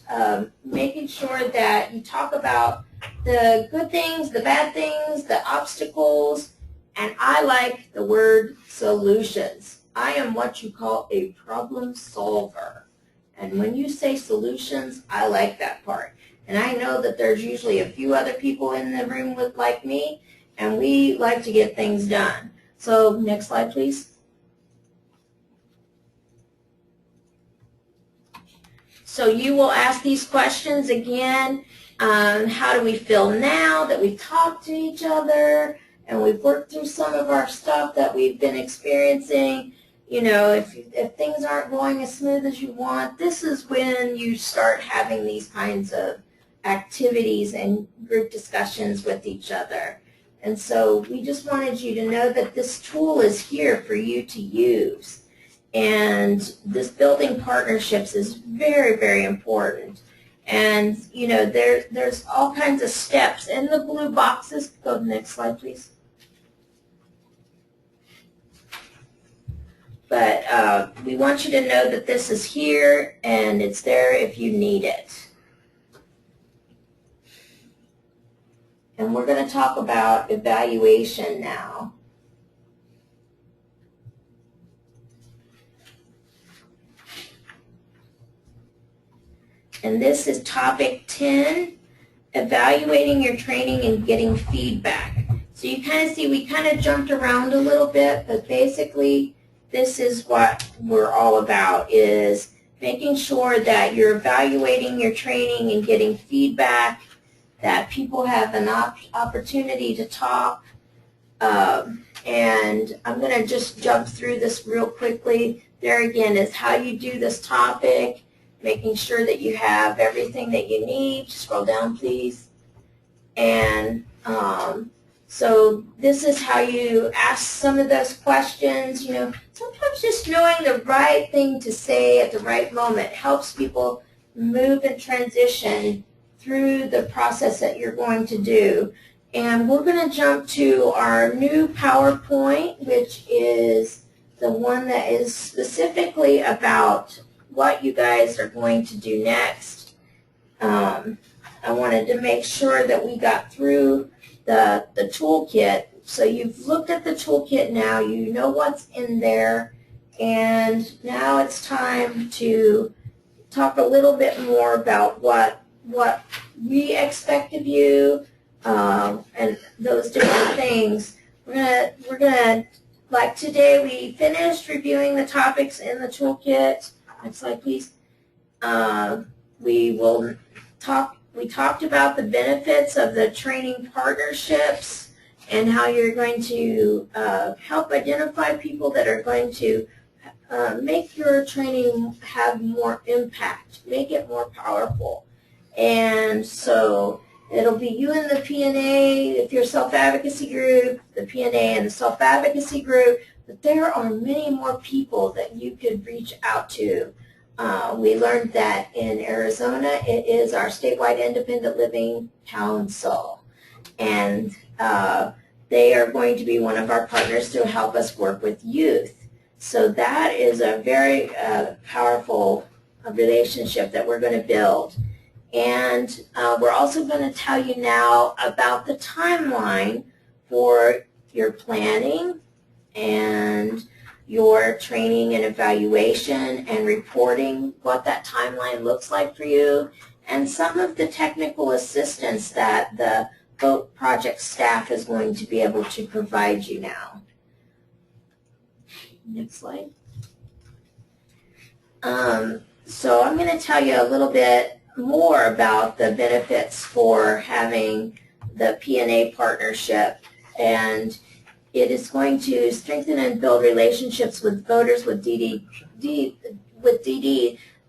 making sure that you talk about the good things, the bad things, the obstacles, and I like the word solutions. I am what you call a problem solver. And when you say solutions, I like that part. And I know that there's usually a few other people in the room like me, and we like to get things done. So next slide, please. So you will ask these questions again. How do we feel now that we've talked to each other and we've worked through some of our stuff that we've been experiencing? You know, if things aren't going as smooth as you want, this is when you start having these kinds of activities and group discussions with each other. And so we just wanted you to know that this tool is here for you to use. And this building partnerships is very, very important. And, you know, there's all kinds of steps in the blue boxes. Go to the next slide, please. But we want you to know that this is here, and it's there if you need it. And we're going to talk about evaluation now. And this is topic 10, evaluating your training and getting feedback. So you kind of see we kind of jumped around a little bit, but basically this is what we're all about, is making sure that you're evaluating your training and getting feedback, that people have an opportunity to talk. And I'm going to just jump through this real quickly. There again is how you do this topic, making sure that you have everything that you need. Scroll down, please. And so this is how you ask some of those questions. You know, sometimes just knowing the right thing to say at the right moment helps people move and transition through the process that you're going to do. And we're going to jump to our new PowerPoint, which is the one that is specifically about what you guys are going to do next. I wanted to make sure that we got through the toolkit. So you've looked at the toolkit now, you know what's in there, and now it's time to talk a little bit more about what we expect of you, and those different things. We're gonna, like today we finished reviewing the topics in the toolkit. Next slide, please. We talked about the benefits of the training partnerships and how you're going to help identify people that are going to make your training have more impact, make it more powerful. And so it'll be you and the P&A, if you're a self-advocacy group, the P&A and the self-advocacy group, but there are many more people that you could reach out to. We learned that in Arizona, it is our statewide independent living council. And they are going to be one of our partners to help us work with youth. So that is a very powerful relationship that we're going to build. And we're also going to tell you now about the timeline for your planning and your training and evaluation and reporting, what that timeline looks like for you, and some of the technical assistance that the Vote project staff is going to be able to provide you now. Next slide. So I'm going to tell you a little bit more about the benefits for having the P&A partnership, and it is going to strengthen and build relationships with voters with DD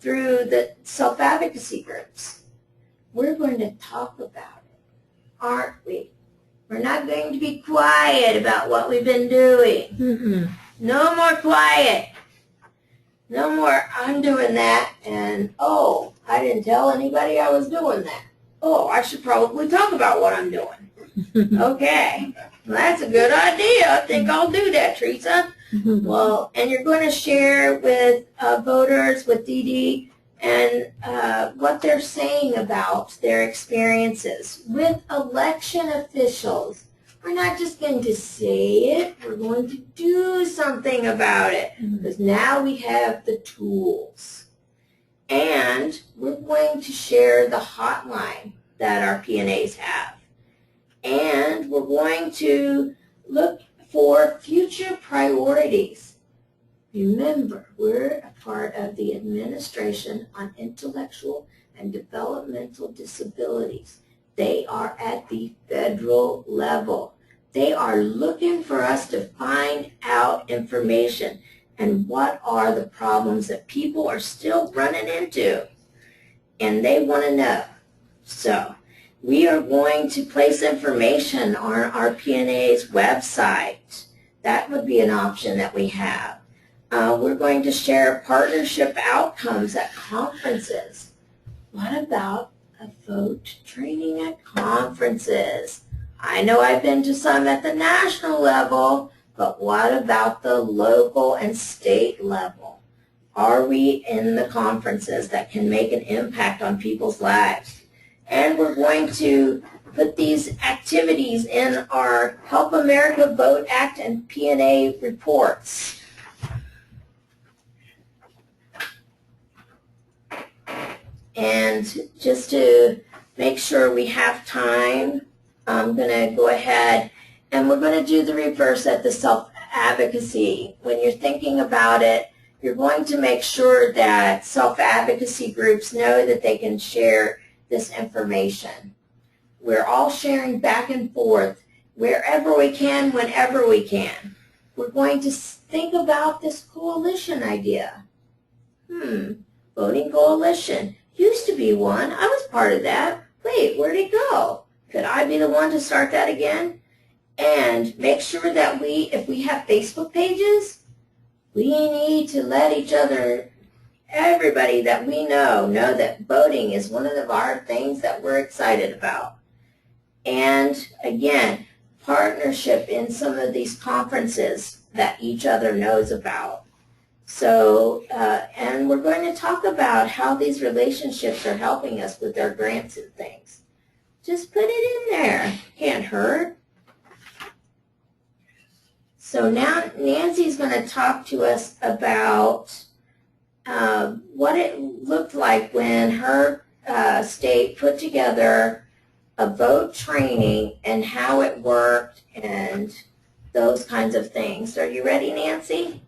through the self-advocacy groups. We're going to talk about it, aren't we? We're not going to be quiet about what we've been doing.
Mm-hmm.
No more quiet. No more, I'm doing that, and oh, I didn't tell anybody I was doing that. Oh, I should probably talk about what I'm doing. Okay, well, that's a good idea. I think I'll do that, Teresa. Well, and you're going to share with voters, with DD, and what they're saying about their experiences. With election officials, we're not just going to say it, we're going to do something about it, because now we have the tools. And we're going to share the hotline that our P&As have. And we're going to look for future priorities. Remember, we're a part of the Administration on Intellectual and Developmental Disabilities. They are at the federal level. They are looking for us to find out information and what are the problems that people are still running into. And they want to know. So we are going to place information on our P&A's website. That would be an option that we have. We're going to share partnership outcomes at conferences. What about a vote training at conferences? I know I've been to some at the national level, but what about the local and state level? Are we in the conferences that can make an impact on people's lives? And we're going to put these activities in our Help America Vote Act and P&A reports. And just to make sure we have time, I'm going to go ahead and we're going to do the reverse at the self-advocacy. When you're thinking about it, you're going to make sure that self-advocacy groups know that they can share this information. We're all sharing back and forth wherever we can, whenever we can. We're going to think about this coalition idea. Voting coalition. Used to be one. I was part of that. Wait, where'd it go? Could I be the one to start that again? And make sure that if we have Facebook pages, we need to let each other, everybody that we know that voting is one of our things that we're excited about. And again, partnership in some of these conferences that each other knows about. So, and we're going to talk about how these relationships are helping us with our grants and things. Just put it in there. Can't hurt. So now Nancy's going to talk to us about what it looked like when her state put together a vote training and how it worked and those kinds of things. Are you ready, Nancy?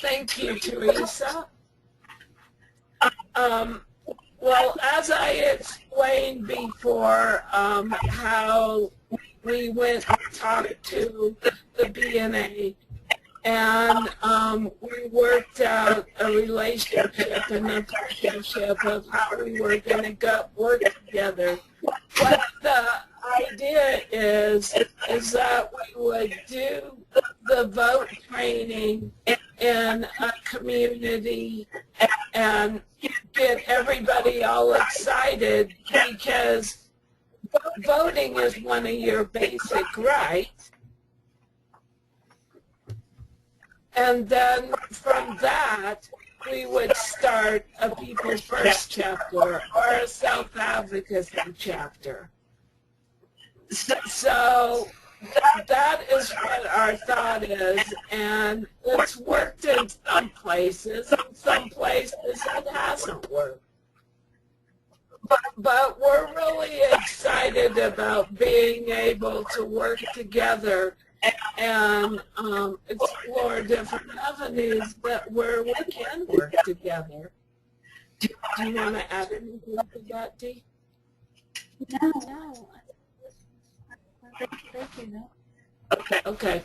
Thank you, Teresa. Well, as I explained before, how we went and talked to the BNA, and we worked out a relationship and a partnership of how we were going to work together. What the idea is that we would do the vote training in a community and get everybody all excited, because voting is one of your basic rights. And then from that, we would start a People First chapter or a self-advocacy chapter. So that is what our thought is, and it's worked in some places. In some places it hasn't worked. But we're really excited about being able to work together and explore different avenues where we can work together. Do you want to add anything to that, Dee?
No. Thank you. No.
Okay.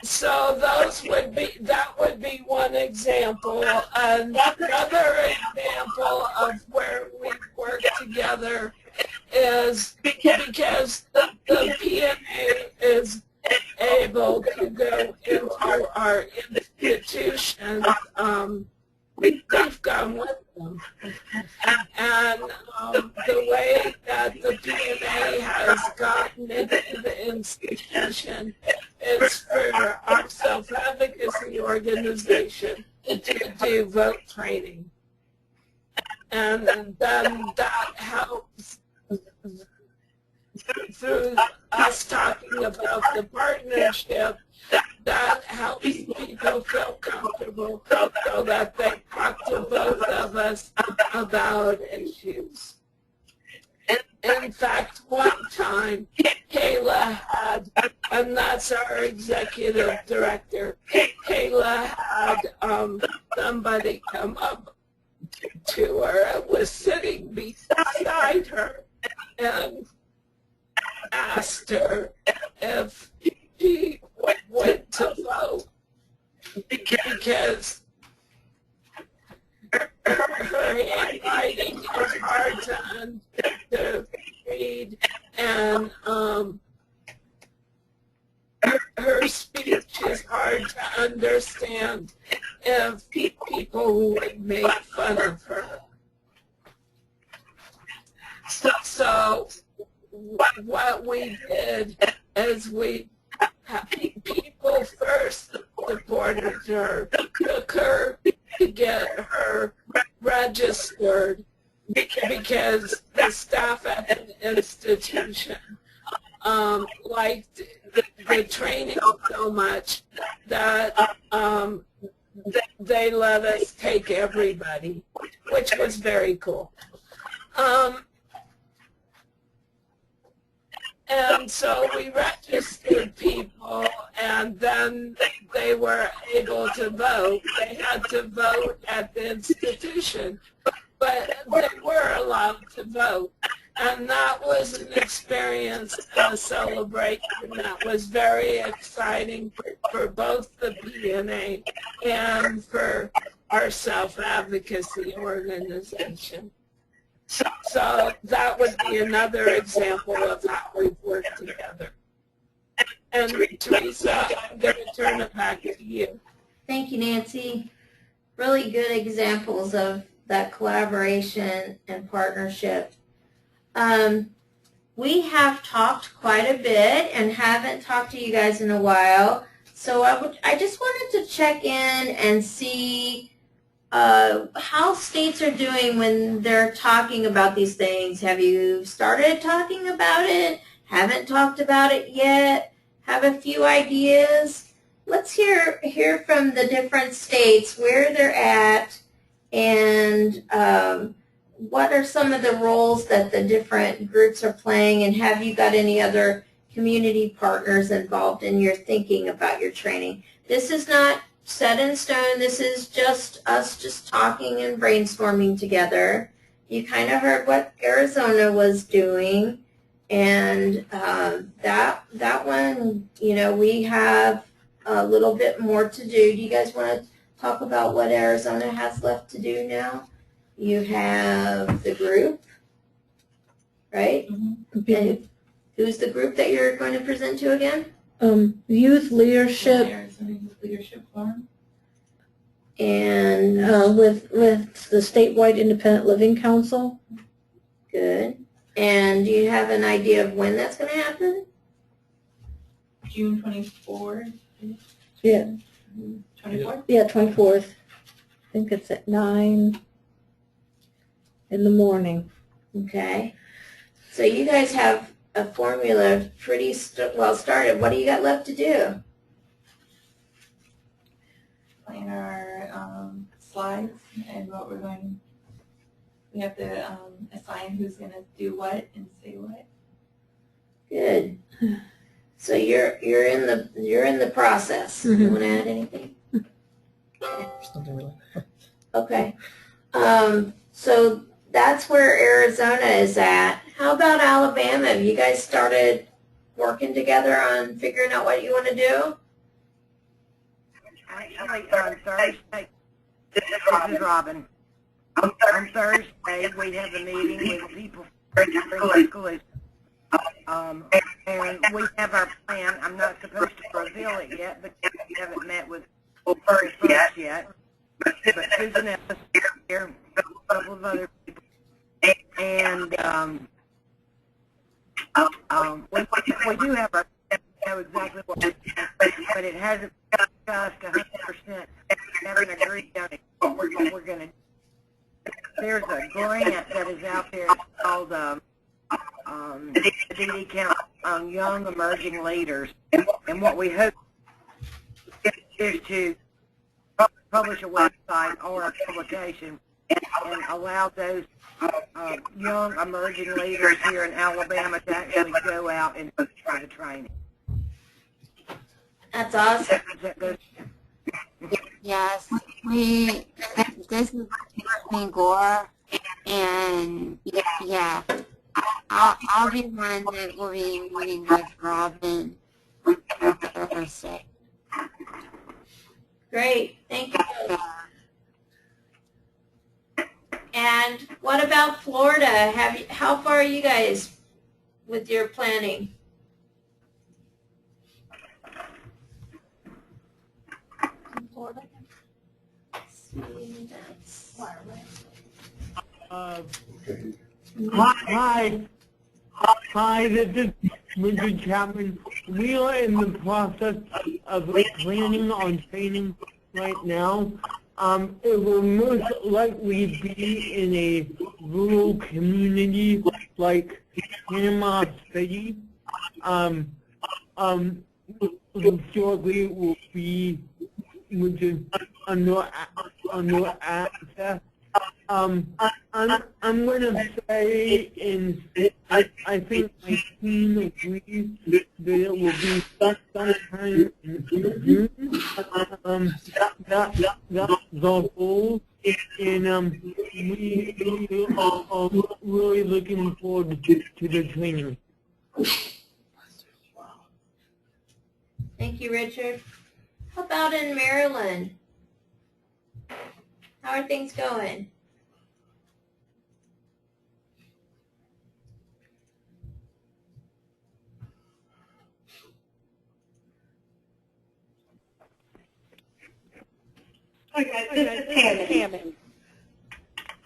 So that would be one example. Another example of where we work together is because the PNA is able to go into our institutions. We've gone with them. And the way that the PNA has gotten into the institution is for our self-advocacy organization to do vote training. And then that helps through us talking about the partnership. That helps people feel comfortable so that they talk to both of us about issues. In fact, one time, Kayla had, and that's our executive director, Kayla had somebody come up to her and was sitting beside her and asked her if she went to vote because her handwriting is hard to read, and her speech is hard to understand if people would make fun of her. So what we did is we People First supported her, took her to get her registered because the staff at the institution liked the training so much that they let us take everybody, which was very cool. And so we registered people, and then they were able to vote. They had to vote at the institution, but they were allowed to vote. And that was an experience and a celebration that was very exciting for both the PNA and for our self-advocacy organization. So that would be another example of how we've worked together. And Teresa, I'm going to turn it back to you.
Thank you, Nancy. Really good examples of that collaboration and partnership. We have talked quite a bit and haven't talked to you guys in a while. So I just wanted to check in and see how states are doing when they're talking about these things. Have you started talking about it? Haven't talked about it yet? Have a few ideas? Let's hear from the different states where they're at and what are some of the roles that the different groups are playing, and have you got any other community partners involved in your thinking about your training? This is not set in stone. This is just us just talking and brainstorming together. You kind of heard what Arizona was doing, and that one, you know, we have a little bit more to do. Do you guys want to talk about what Arizona has left to do now? You have the group, right? And who's the group that you're going to present to again?
Youth leadership.
Arizona Youth Leadership Forum.
And
With the statewide independent living council.
good. And do you have an idea of when that's going to happen?
June 24th.
Yeah.
24th?
Yeah, 24th. I think it's at 9 in the morning.
Okay. So you guys have a formula pretty well started. What do you got left to do?
Plan our slides and what we're going. We have to assign who's going to do what and say what.
Good. So you're in the process. You
Mhm.
want to add anything?
Something really.
Okay. So that's where Arizona is at. How about Alabama? Have you guys started working together on figuring out what you want to do?
Actually, on Thursday, this is Robin. On Thursday, we have a meeting with people from the schools. And we have our plan. I'm not supposed to reveal it yet because we haven't met with first yet. But Susan Ellis is here, a couple of other people. And we do have our plan. We know exactly what it is, but it hasn't discussed 100%. We haven't agreed on it, what we're going to do. There's a grant that is out there. It's called the DD Count on Young Emerging Leaders. And what we hope is to publish a website or a publication and allow those young emerging leaders here in Alabama to actually go out and try the training.
That's awesome.
Is that good?
Yes, this is Courtney Gore, and yeah, I'll be one that will be meeting with Robin on Thursday.
Great. Thank you. And what about Florida? How far are you guys with your planning?
Florida.
See, that's
Hi, this is Mr. Chapman. We are in the process of planning on training right now. It will most likely be in a rural community like Panama City. Shortly it will be which is under access. I'm gonna say I think my team agrees that it will be sometime in June. That's the goal, and we are really looking forward to the training.
Thank you, Richard. How about in Maryland? How are things going?
Okay, this is Tammy.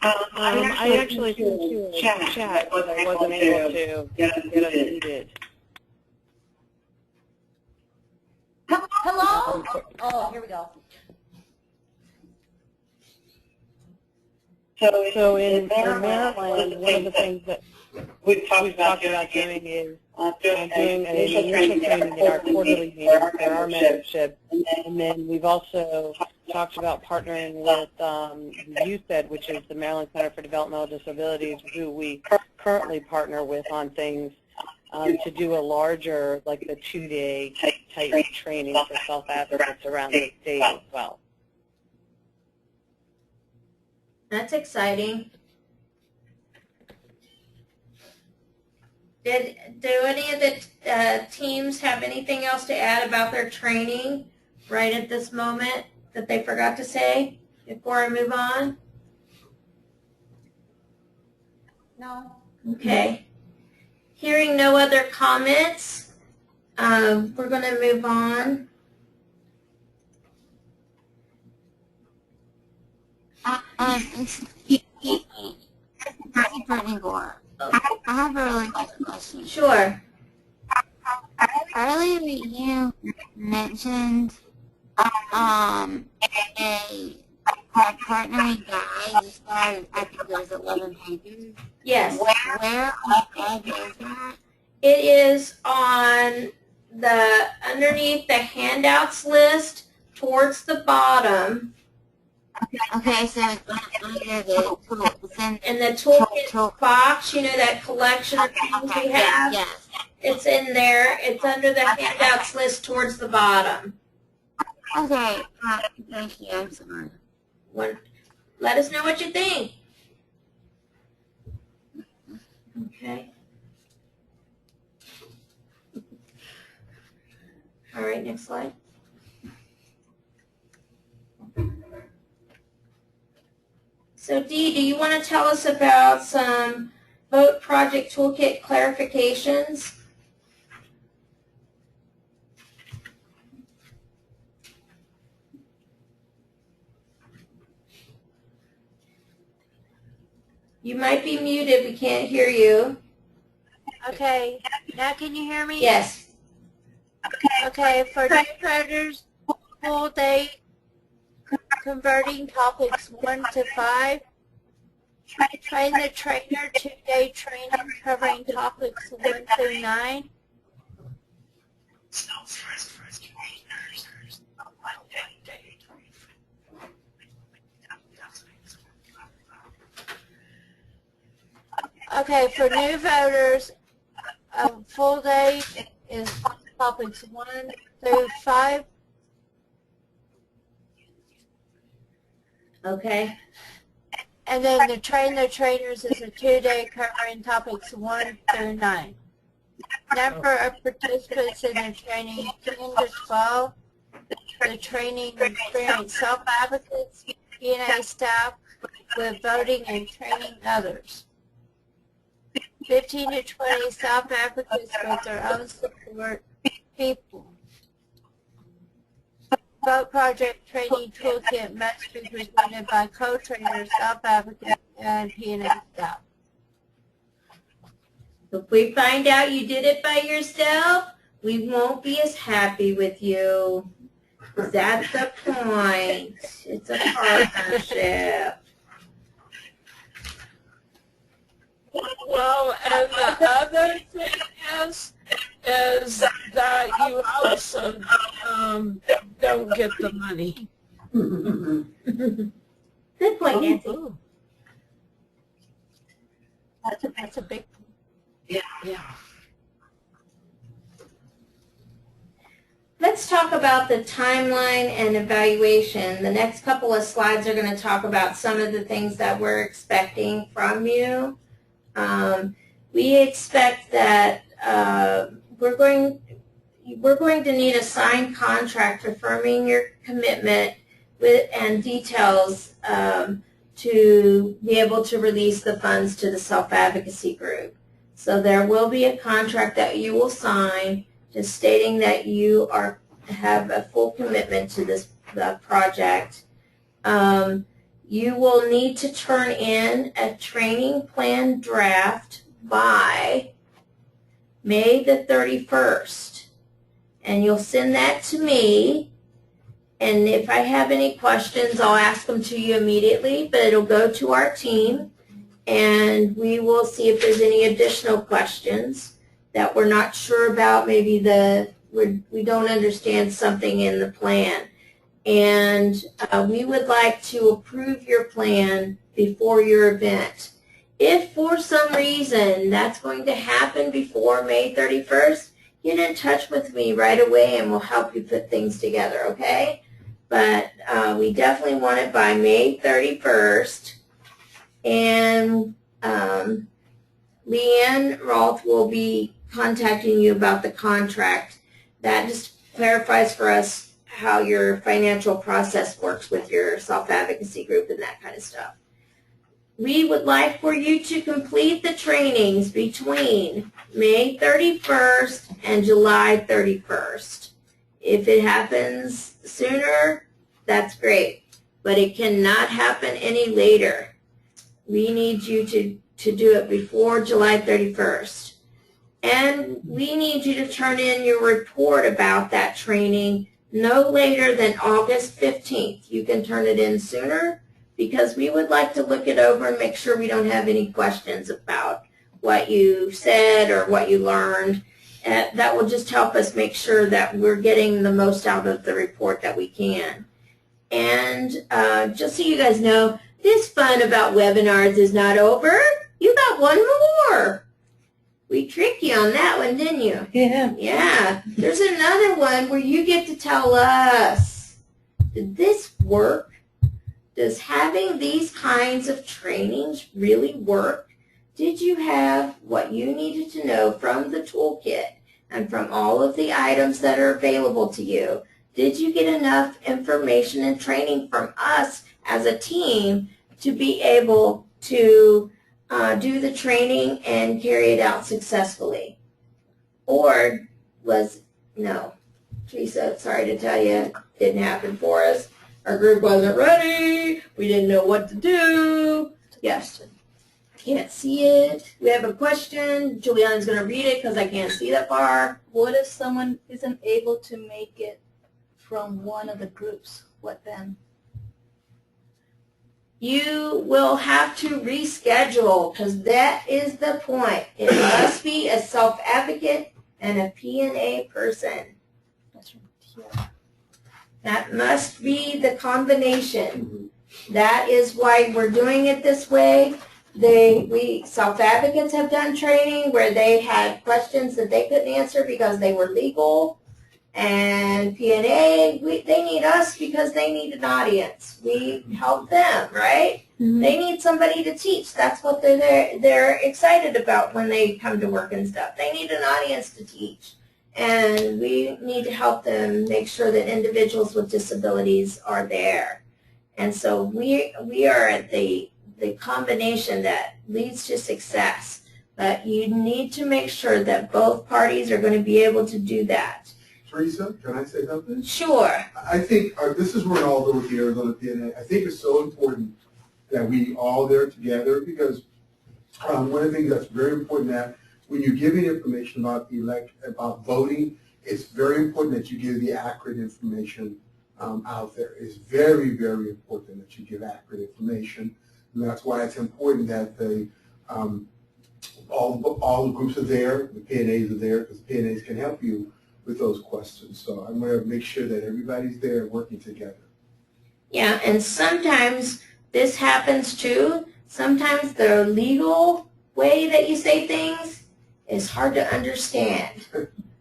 I actually sent you a chat, but I wasn't able to get unmuted.
Hello? Oh, here we go.
So in Maryland, one of the things that we've talked about doing is doing an initial training in our quarterly meetings for our membership, and then we've also talked about partnering with USED, which is the Maryland Center for Developmental Disabilities, who we currently partner with on things to do a larger, like the 2-day type training for self-advocates around the state as well.
That's exciting. Do any of the teams have anything else to add about their training right at this moment that they forgot to say before I move on?
No.
Okay. Hearing no other comments, we're going to move on.
Anymore. I have a really good question.
Sure.
Earlier you mentioned a partnering guide. You started, I think there's 11 pages.
Yes.
Where on the page is that?
It is on the underneath the handouts list towards the bottom.
Okay, so it's under the tool. It's
in the toolkit box, you know, that collection of things we have?
Yes.
It's in there. It's under the handouts list towards the bottom.
Okay, thank you. I'm sorry.
Let us know what you think. Okay. All right, next slide. So Dee, do you want to tell us about some Vote Project Toolkit clarifications? You might be muted. We can't hear you.
Okay, now can you hear me?
Yes.
Okay, for new voters, full day converting topics 1 to 5. Train the trainer 2-day training covering topics 1 through 9. Okay, for new voters, a full day is topics 1 through 5.
Okay.
And then the Train the Trainers is a 2-day covering topics 1 through 9. Number of participants in the training 10 to 12. The training experienced self-advocates, P&A staff with voting and training others. 15 to 20 self-advocates with their own support people. Vote Project Training Toolkit must be presented by co-trainers, self-advocates, and P&A staff.
If we find out you did it by yourself, we won't be as happy with you. That's the point. It's a partnership.
Well, and the other thing is that you also don't get the money.
Good point, Nancy.
Ooh.
That's a big one.
Yeah.
Let's talk about the timeline and evaluation. The next couple of slides are going to talk about some of the things that we're expecting from you. We expect that we're going to need a signed contract affirming your commitment and details to be able to release the funds to the self-advocacy group. So there will be a contract that you will sign just stating that you have a full commitment to this project. You will need to turn in a training plan draft by May the 31st. And you'll send that to me. And if I have any questions, I'll ask them to you immediately, but it'll go to our team. And we will see if there's any additional questions that we're not sure about. Maybe we don't understand something in the plan. And we would like to approve your plan before your event. If for some reason that's going to happen before May 31st, get in touch with me right away and we'll help you put things together, okay? But we definitely want it by May 31st. And Leanne Rolfe will be contacting you about the contract. That just clarifies for us how your financial process works with your self-advocacy group and that kind of stuff. We would like for you to complete the trainings between May 31st and July 31st. If it happens sooner, that's great, but it cannot happen any later. We need you to do it before July 31st. And we need you to turn in your report about that training no later than August 15th. You can turn it in sooner because we would like to look it over and make sure we don't have any questions about what you said or what you learned. That will just help us make sure that we're getting the most out of the report that we can. And just so you guys know, this fun about webinars is not over. You got one more. We tricked you on that one, didn't you?
Yeah.
Yeah. There's another one where you get to tell us, did this work? Does having these kinds of trainings really work? Did you have what you needed to know from the toolkit and from all of the items that are available to you? Did you get enough information and training from us as a team to be able to do the training and carry it out successfully? Or no, Teresa, sorry to tell you, didn't happen for us. Our group wasn't ready. We didn't know what to do. Yes. Can't see it. We have a question. Juliana's going to read it because I can't see that far.
What if someone isn't able to make it from one of the groups? What then?
You will have to reschedule because that is the point. It must be a self-advocate and a P&A person.
That's right.
That must be the combination. That is why we're doing it this way. We self-advocates have done training where they had questions that they couldn't answer because they were legal. And P&A, they need us because they need an audience. We help them, right? Mm-hmm. They need somebody to teach. That's what they're excited about when they come to work and stuff. They need an audience to teach. And we need to help them make sure that individuals with disabilities are there. And so we are at the combination that leads to success. But you need to make sure that both parties are going to be able to do that.
Teresa, can I say something?
Sure.
I think this is where all over here is on the P&A. I think it's so important that we all there together because one of the things that's very important that when you're giving information about voting, it's very important that you give the accurate information out there. It's very, very important that you give accurate information. And that's why it's important that all the groups are there, the P&As are there, because the P&As can help you with those questions. So I'm going to make sure that everybody's there working together.
Yeah, and sometimes this happens too. Sometimes the legal way that you say things is hard to understand.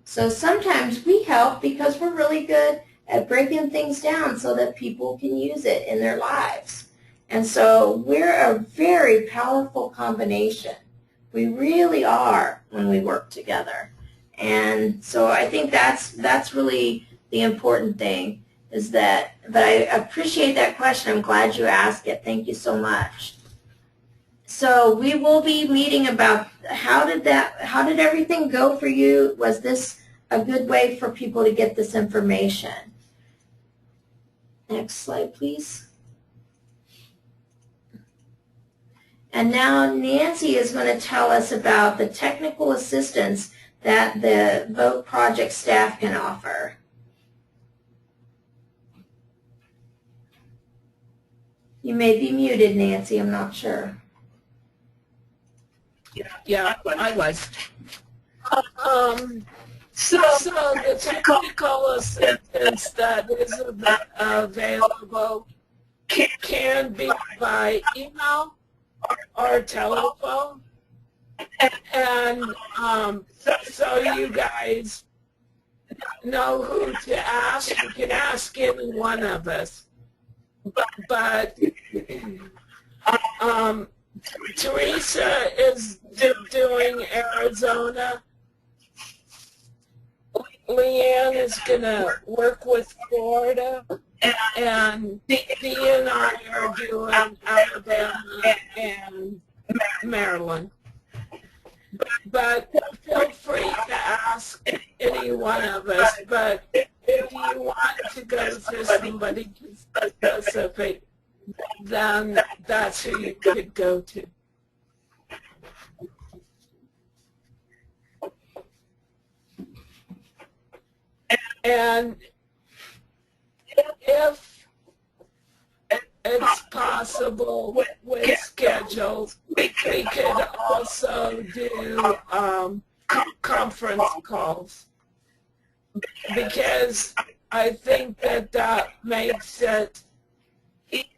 So sometimes we help because we're really good at breaking things down so that people can use it in their lives. And so we're a very powerful combination. We really are when we work together. And so I think that's really the important thing is that, but I appreciate that question. I'm glad you asked it. Thank you so much. So we will be meeting about how did everything go for you? Was this a good way for people to get this information? Next slide, please. And now Nancy is going to tell us about the technical assistance that the Vote Project staff can offer. You may be muted, Nancy. I'm not sure.
Yeah, I was. So the technical assistance that is available can be by email or telephone. And so you guys know who to ask. You can ask any one of us. But Teresa is doing Arizona. Leanne is going to work with Florida, and Dee and I are doing Alabama and Maryland. But feel free to ask any one of us, but if you want to go to somebody specific, then that's who you could go to. And if it's possible with schedules, we could also do conference calls, because I think that makes it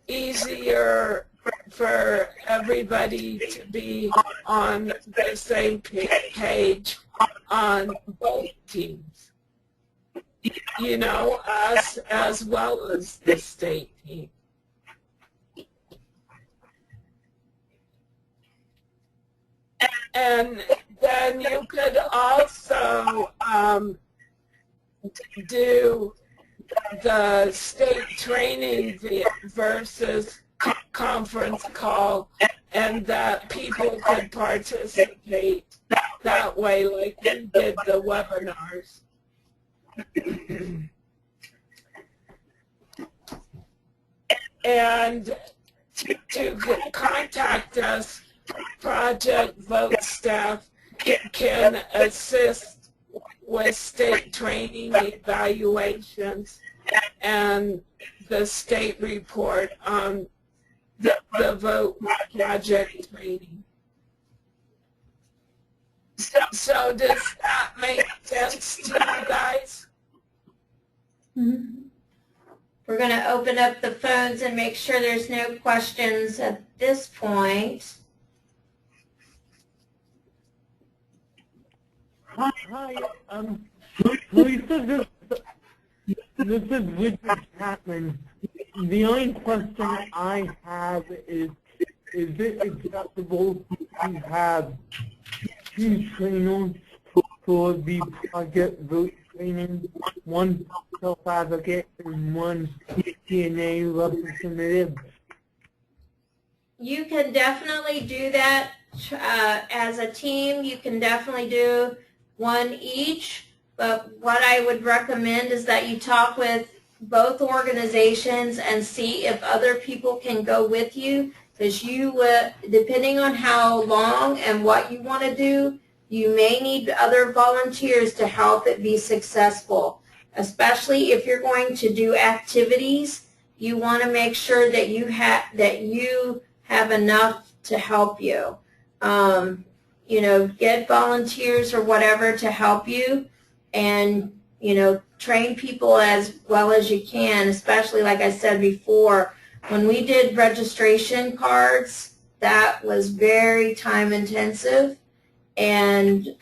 easier for everybody to be on the same page on both teams. You know, us as well as the state team. And then you could also do the state training versus conference call, and that people could participate that way, like we did the webinars. And to contact us, Project Vote staff can assist with state training evaluations and the state report on the Vote Project training. So does that make sense to you guys?
Mm-hmm. We're going to open up the phones and make sure there's no questions at this point.
Hi, Lisa, this is Richard Chapman. The only question I have is it acceptable to have two trainers for the Project Vote training, one self-advocate and one CNA representative?
You can definitely do that as a team. You can definitely do one each, but what I would recommend is that you talk with both organizations and see if other people can go with you, because depending on how long and what you want to do, you may need other volunteers to help it be successful. Especially if you're going to do activities, you want to make sure that you have enough to help you. You know, get volunteers or whatever to help you, and, you know, train people as well as you can, especially like I said before, when we did registration cards, that was very time intensive, and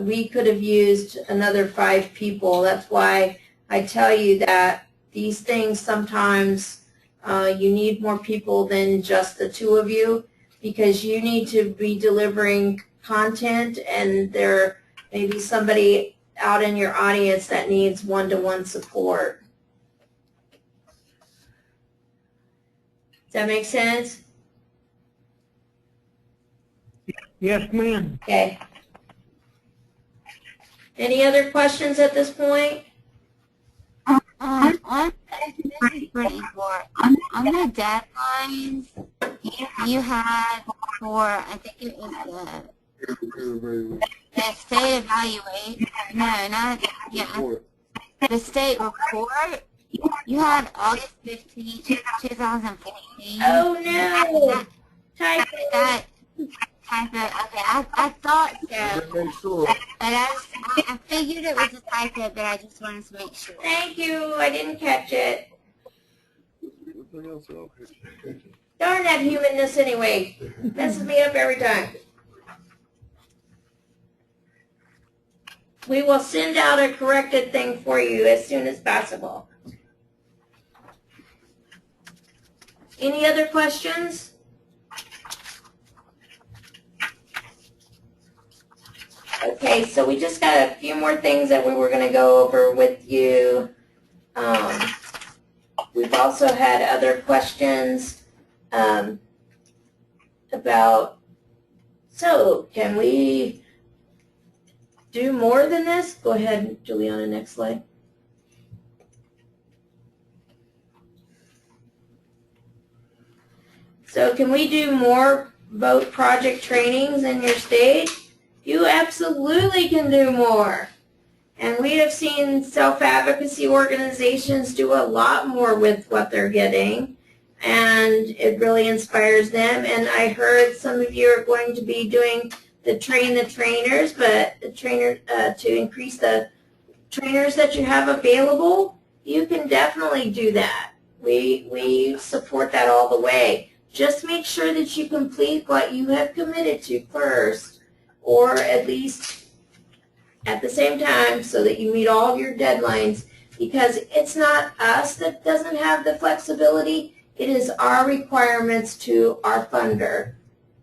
we could have used another 5 people. That's why I tell you that these things sometimes you need more people than just the 2 of you, because you need to be delivering content, and there may be somebody out in your audience that needs one-to-one support. Does that make sense?
Yes, ma'am.
Okay. Any other questions at this point?
On the deadlines you had for, I think it was the state evaluation, the state report, you had August 15th, 2014.
Oh no! Type
that. Okay, I thought so. But I figured it was a typo, but I just wanted to make sure.
Thank you. I didn't catch it. Darn that humanness anyway. Messes me up every time. We will send out a corrected thing for you as soon as possible. Any other questions? Okay, so we just got a few more things that we were going to go over with you. We've also had other questions about, so can we do more than this? Go ahead, Juliana, next slide. So can we do more boat project trainings in your state? You absolutely can do more. And we have seen self-advocacy organizations do a lot more with what they're getting, and it really inspires them. And I heard some of you are going to be doing the train the trainers, but the trainer to increase the trainers that you have available. You can definitely do that. We support that all the way. Just make sure that you complete what you have committed to first, or at least at the same time, so that you meet all of your deadlines, because it's not us that doesn't have the flexibility, it is our requirements to our funder.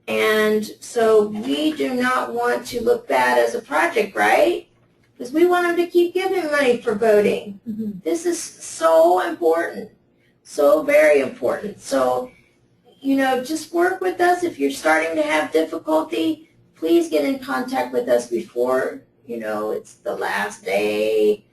And so we do not want to look bad as a project, right? Because we want them to keep giving money for voting. Mm-hmm. This is so important, so very important. So, you know, just work with us. If you're starting to have difficulty, please get in contact with us before, you know, it's the last day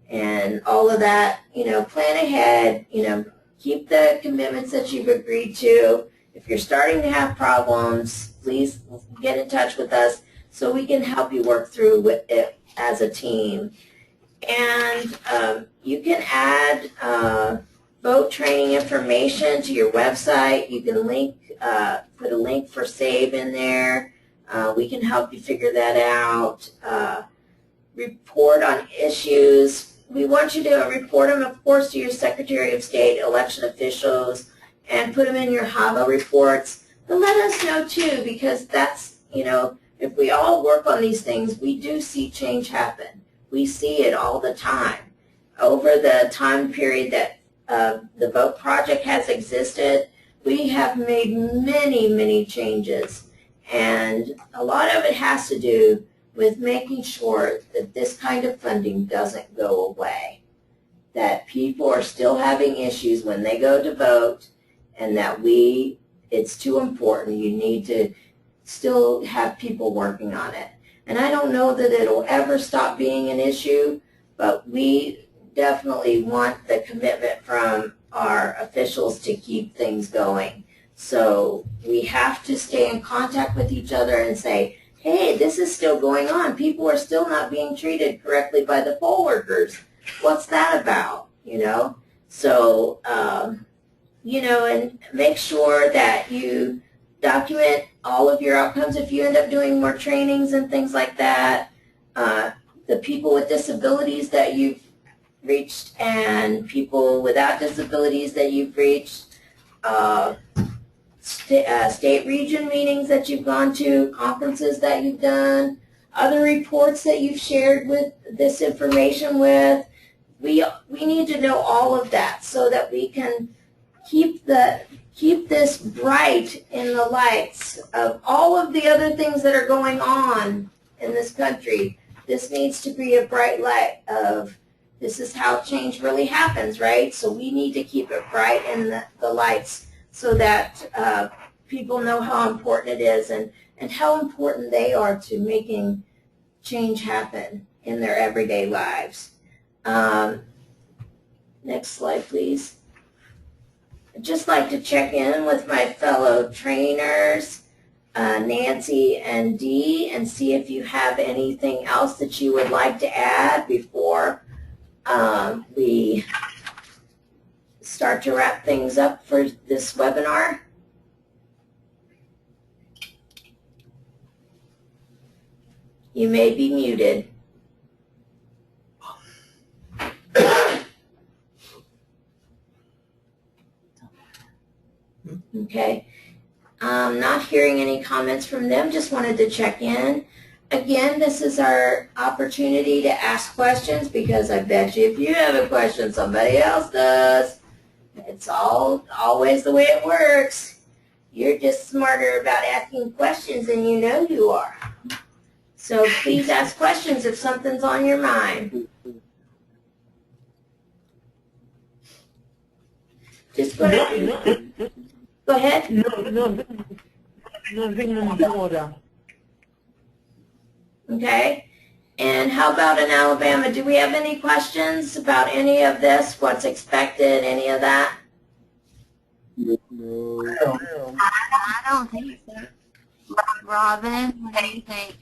and all of that. You know, plan ahead, you know, keep the commitments that you've agreed to. If you're starting to have problems, please get in touch with us so we can help you work through with it as a team. And you can add boat training information to your website. You can put a link for SAVE in there. We can help you figure that out. Report on issues. We want you to report them, of course, to your Secretary of State, election officials, and put them in your HAVA reports. But let us know, too, because that's, you know, if we all work on these things, we do see change happen. We see it all the time. Over the time period that the vote project has existed, we have made many, many changes. And a lot of it has to do with making sure that this kind of funding doesn't go away, that people are still having issues when they go to vote, and that it's too important. You need to still have people working on it. And I don't know that it'll ever stop being an issue, but we definitely want the commitment from our officials to keep things going. So we have to stay in contact with each other and say, hey, this is still going on. People are still not being treated correctly by the poll workers. What's that about, you know? So, you know, and make sure that you document all of your outcomes if you end up doing more trainings and things like that. The people with disabilities that you've reached and people without disabilities that you've reached, state region meetings that you've gone to, conferences that you've done, other reports that you've shared with this information with. We need to know all of that so that we can keep this bright in the lights of all of the other things that are going on in this country. This needs to be a bright light of this is how change really happens, right? So we need to keep it bright in the lights so that people know how important it is and how important they are to making change happen in their everyday lives. Next slide, please. I'd just like to check in with my fellow trainers, Nancy and Dee, and see if you have anything else that you would like to add before we start to wrap things up for this webinar. You may be muted. Okay. Not hearing any comments from them, just wanted to check in. Again, this is our opportunity to ask questions because I bet you if you have a question, somebody else does. It's always the way it works. You're just smarter about asking questions than you know you are. So please ask questions if something's on your mind. Just go ahead. Go ahead.
Nothing in Florida.
Okay. And how about in Alabama? Do we have any questions about any of this? What's expected? Any of that?
No.
I don't think so. Robin, what do you think?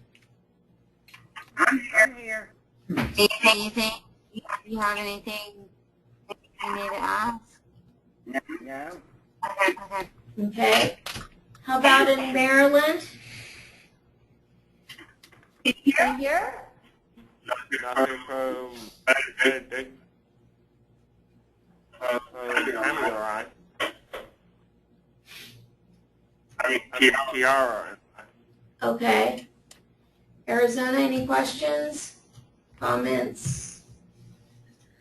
I'm here.
Do you think you have anything you need to ask?
No.
Okay.
Okay. How about in Maryland?
Here?
Nothing from Samurai. Tiara.
Okay. Arizona, any questions? Comments?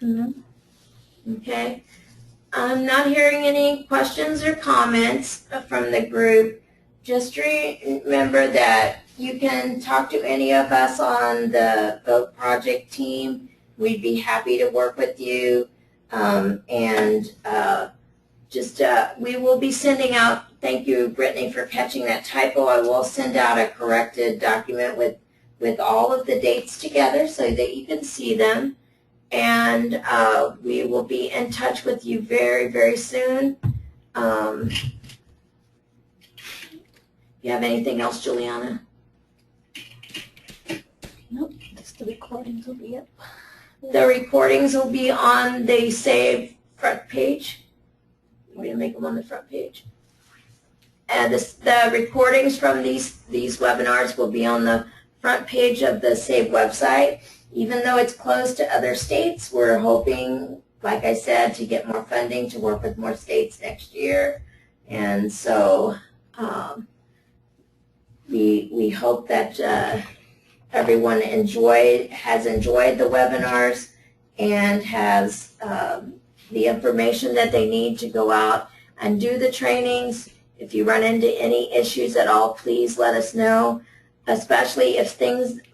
Okay. I'm not hearing any questions or comments from the group. Just remember that you can talk to any of us on the Vote Project team. We'd be happy to work with you. We will be sending out, thank you, Brittany, for catching that typo. I will send out a corrected document with all of the dates together so that you can see them. And we will be in touch with you very, very soon. You have anything else, Juliana?
Nope, just the recordings will be up.
The recordings will be on the Save front page. We're going to make them on the front page. And the recordings from these webinars will be on the front page of the Save website. Even though it's closed to other states, we're hoping, like I said, to get more funding to work with more states next year. And so we hope that everyone has enjoyed the webinars and has the information that they need to go out and do the trainings. If you run into any issues at all, please let us know, especially if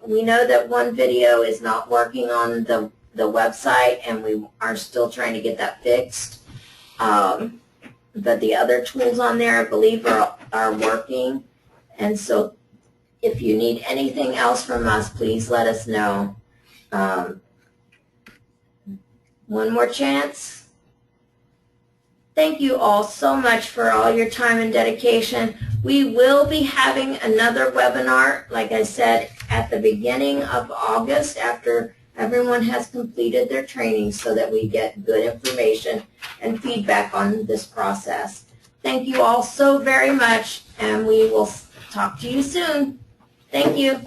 we know that one video is not working on the website and we are still trying to get that fixed. But the other tools on there, I believe, are working. And so if you need anything else from us, please let us know. One more chance. Thank you all so much for all your time and dedication. We will be having another webinar, like I said, at the beginning of August after everyone has completed their training so that we get good information and feedback on this process. Thank you all so very much, and we will talk to you soon. Thank you.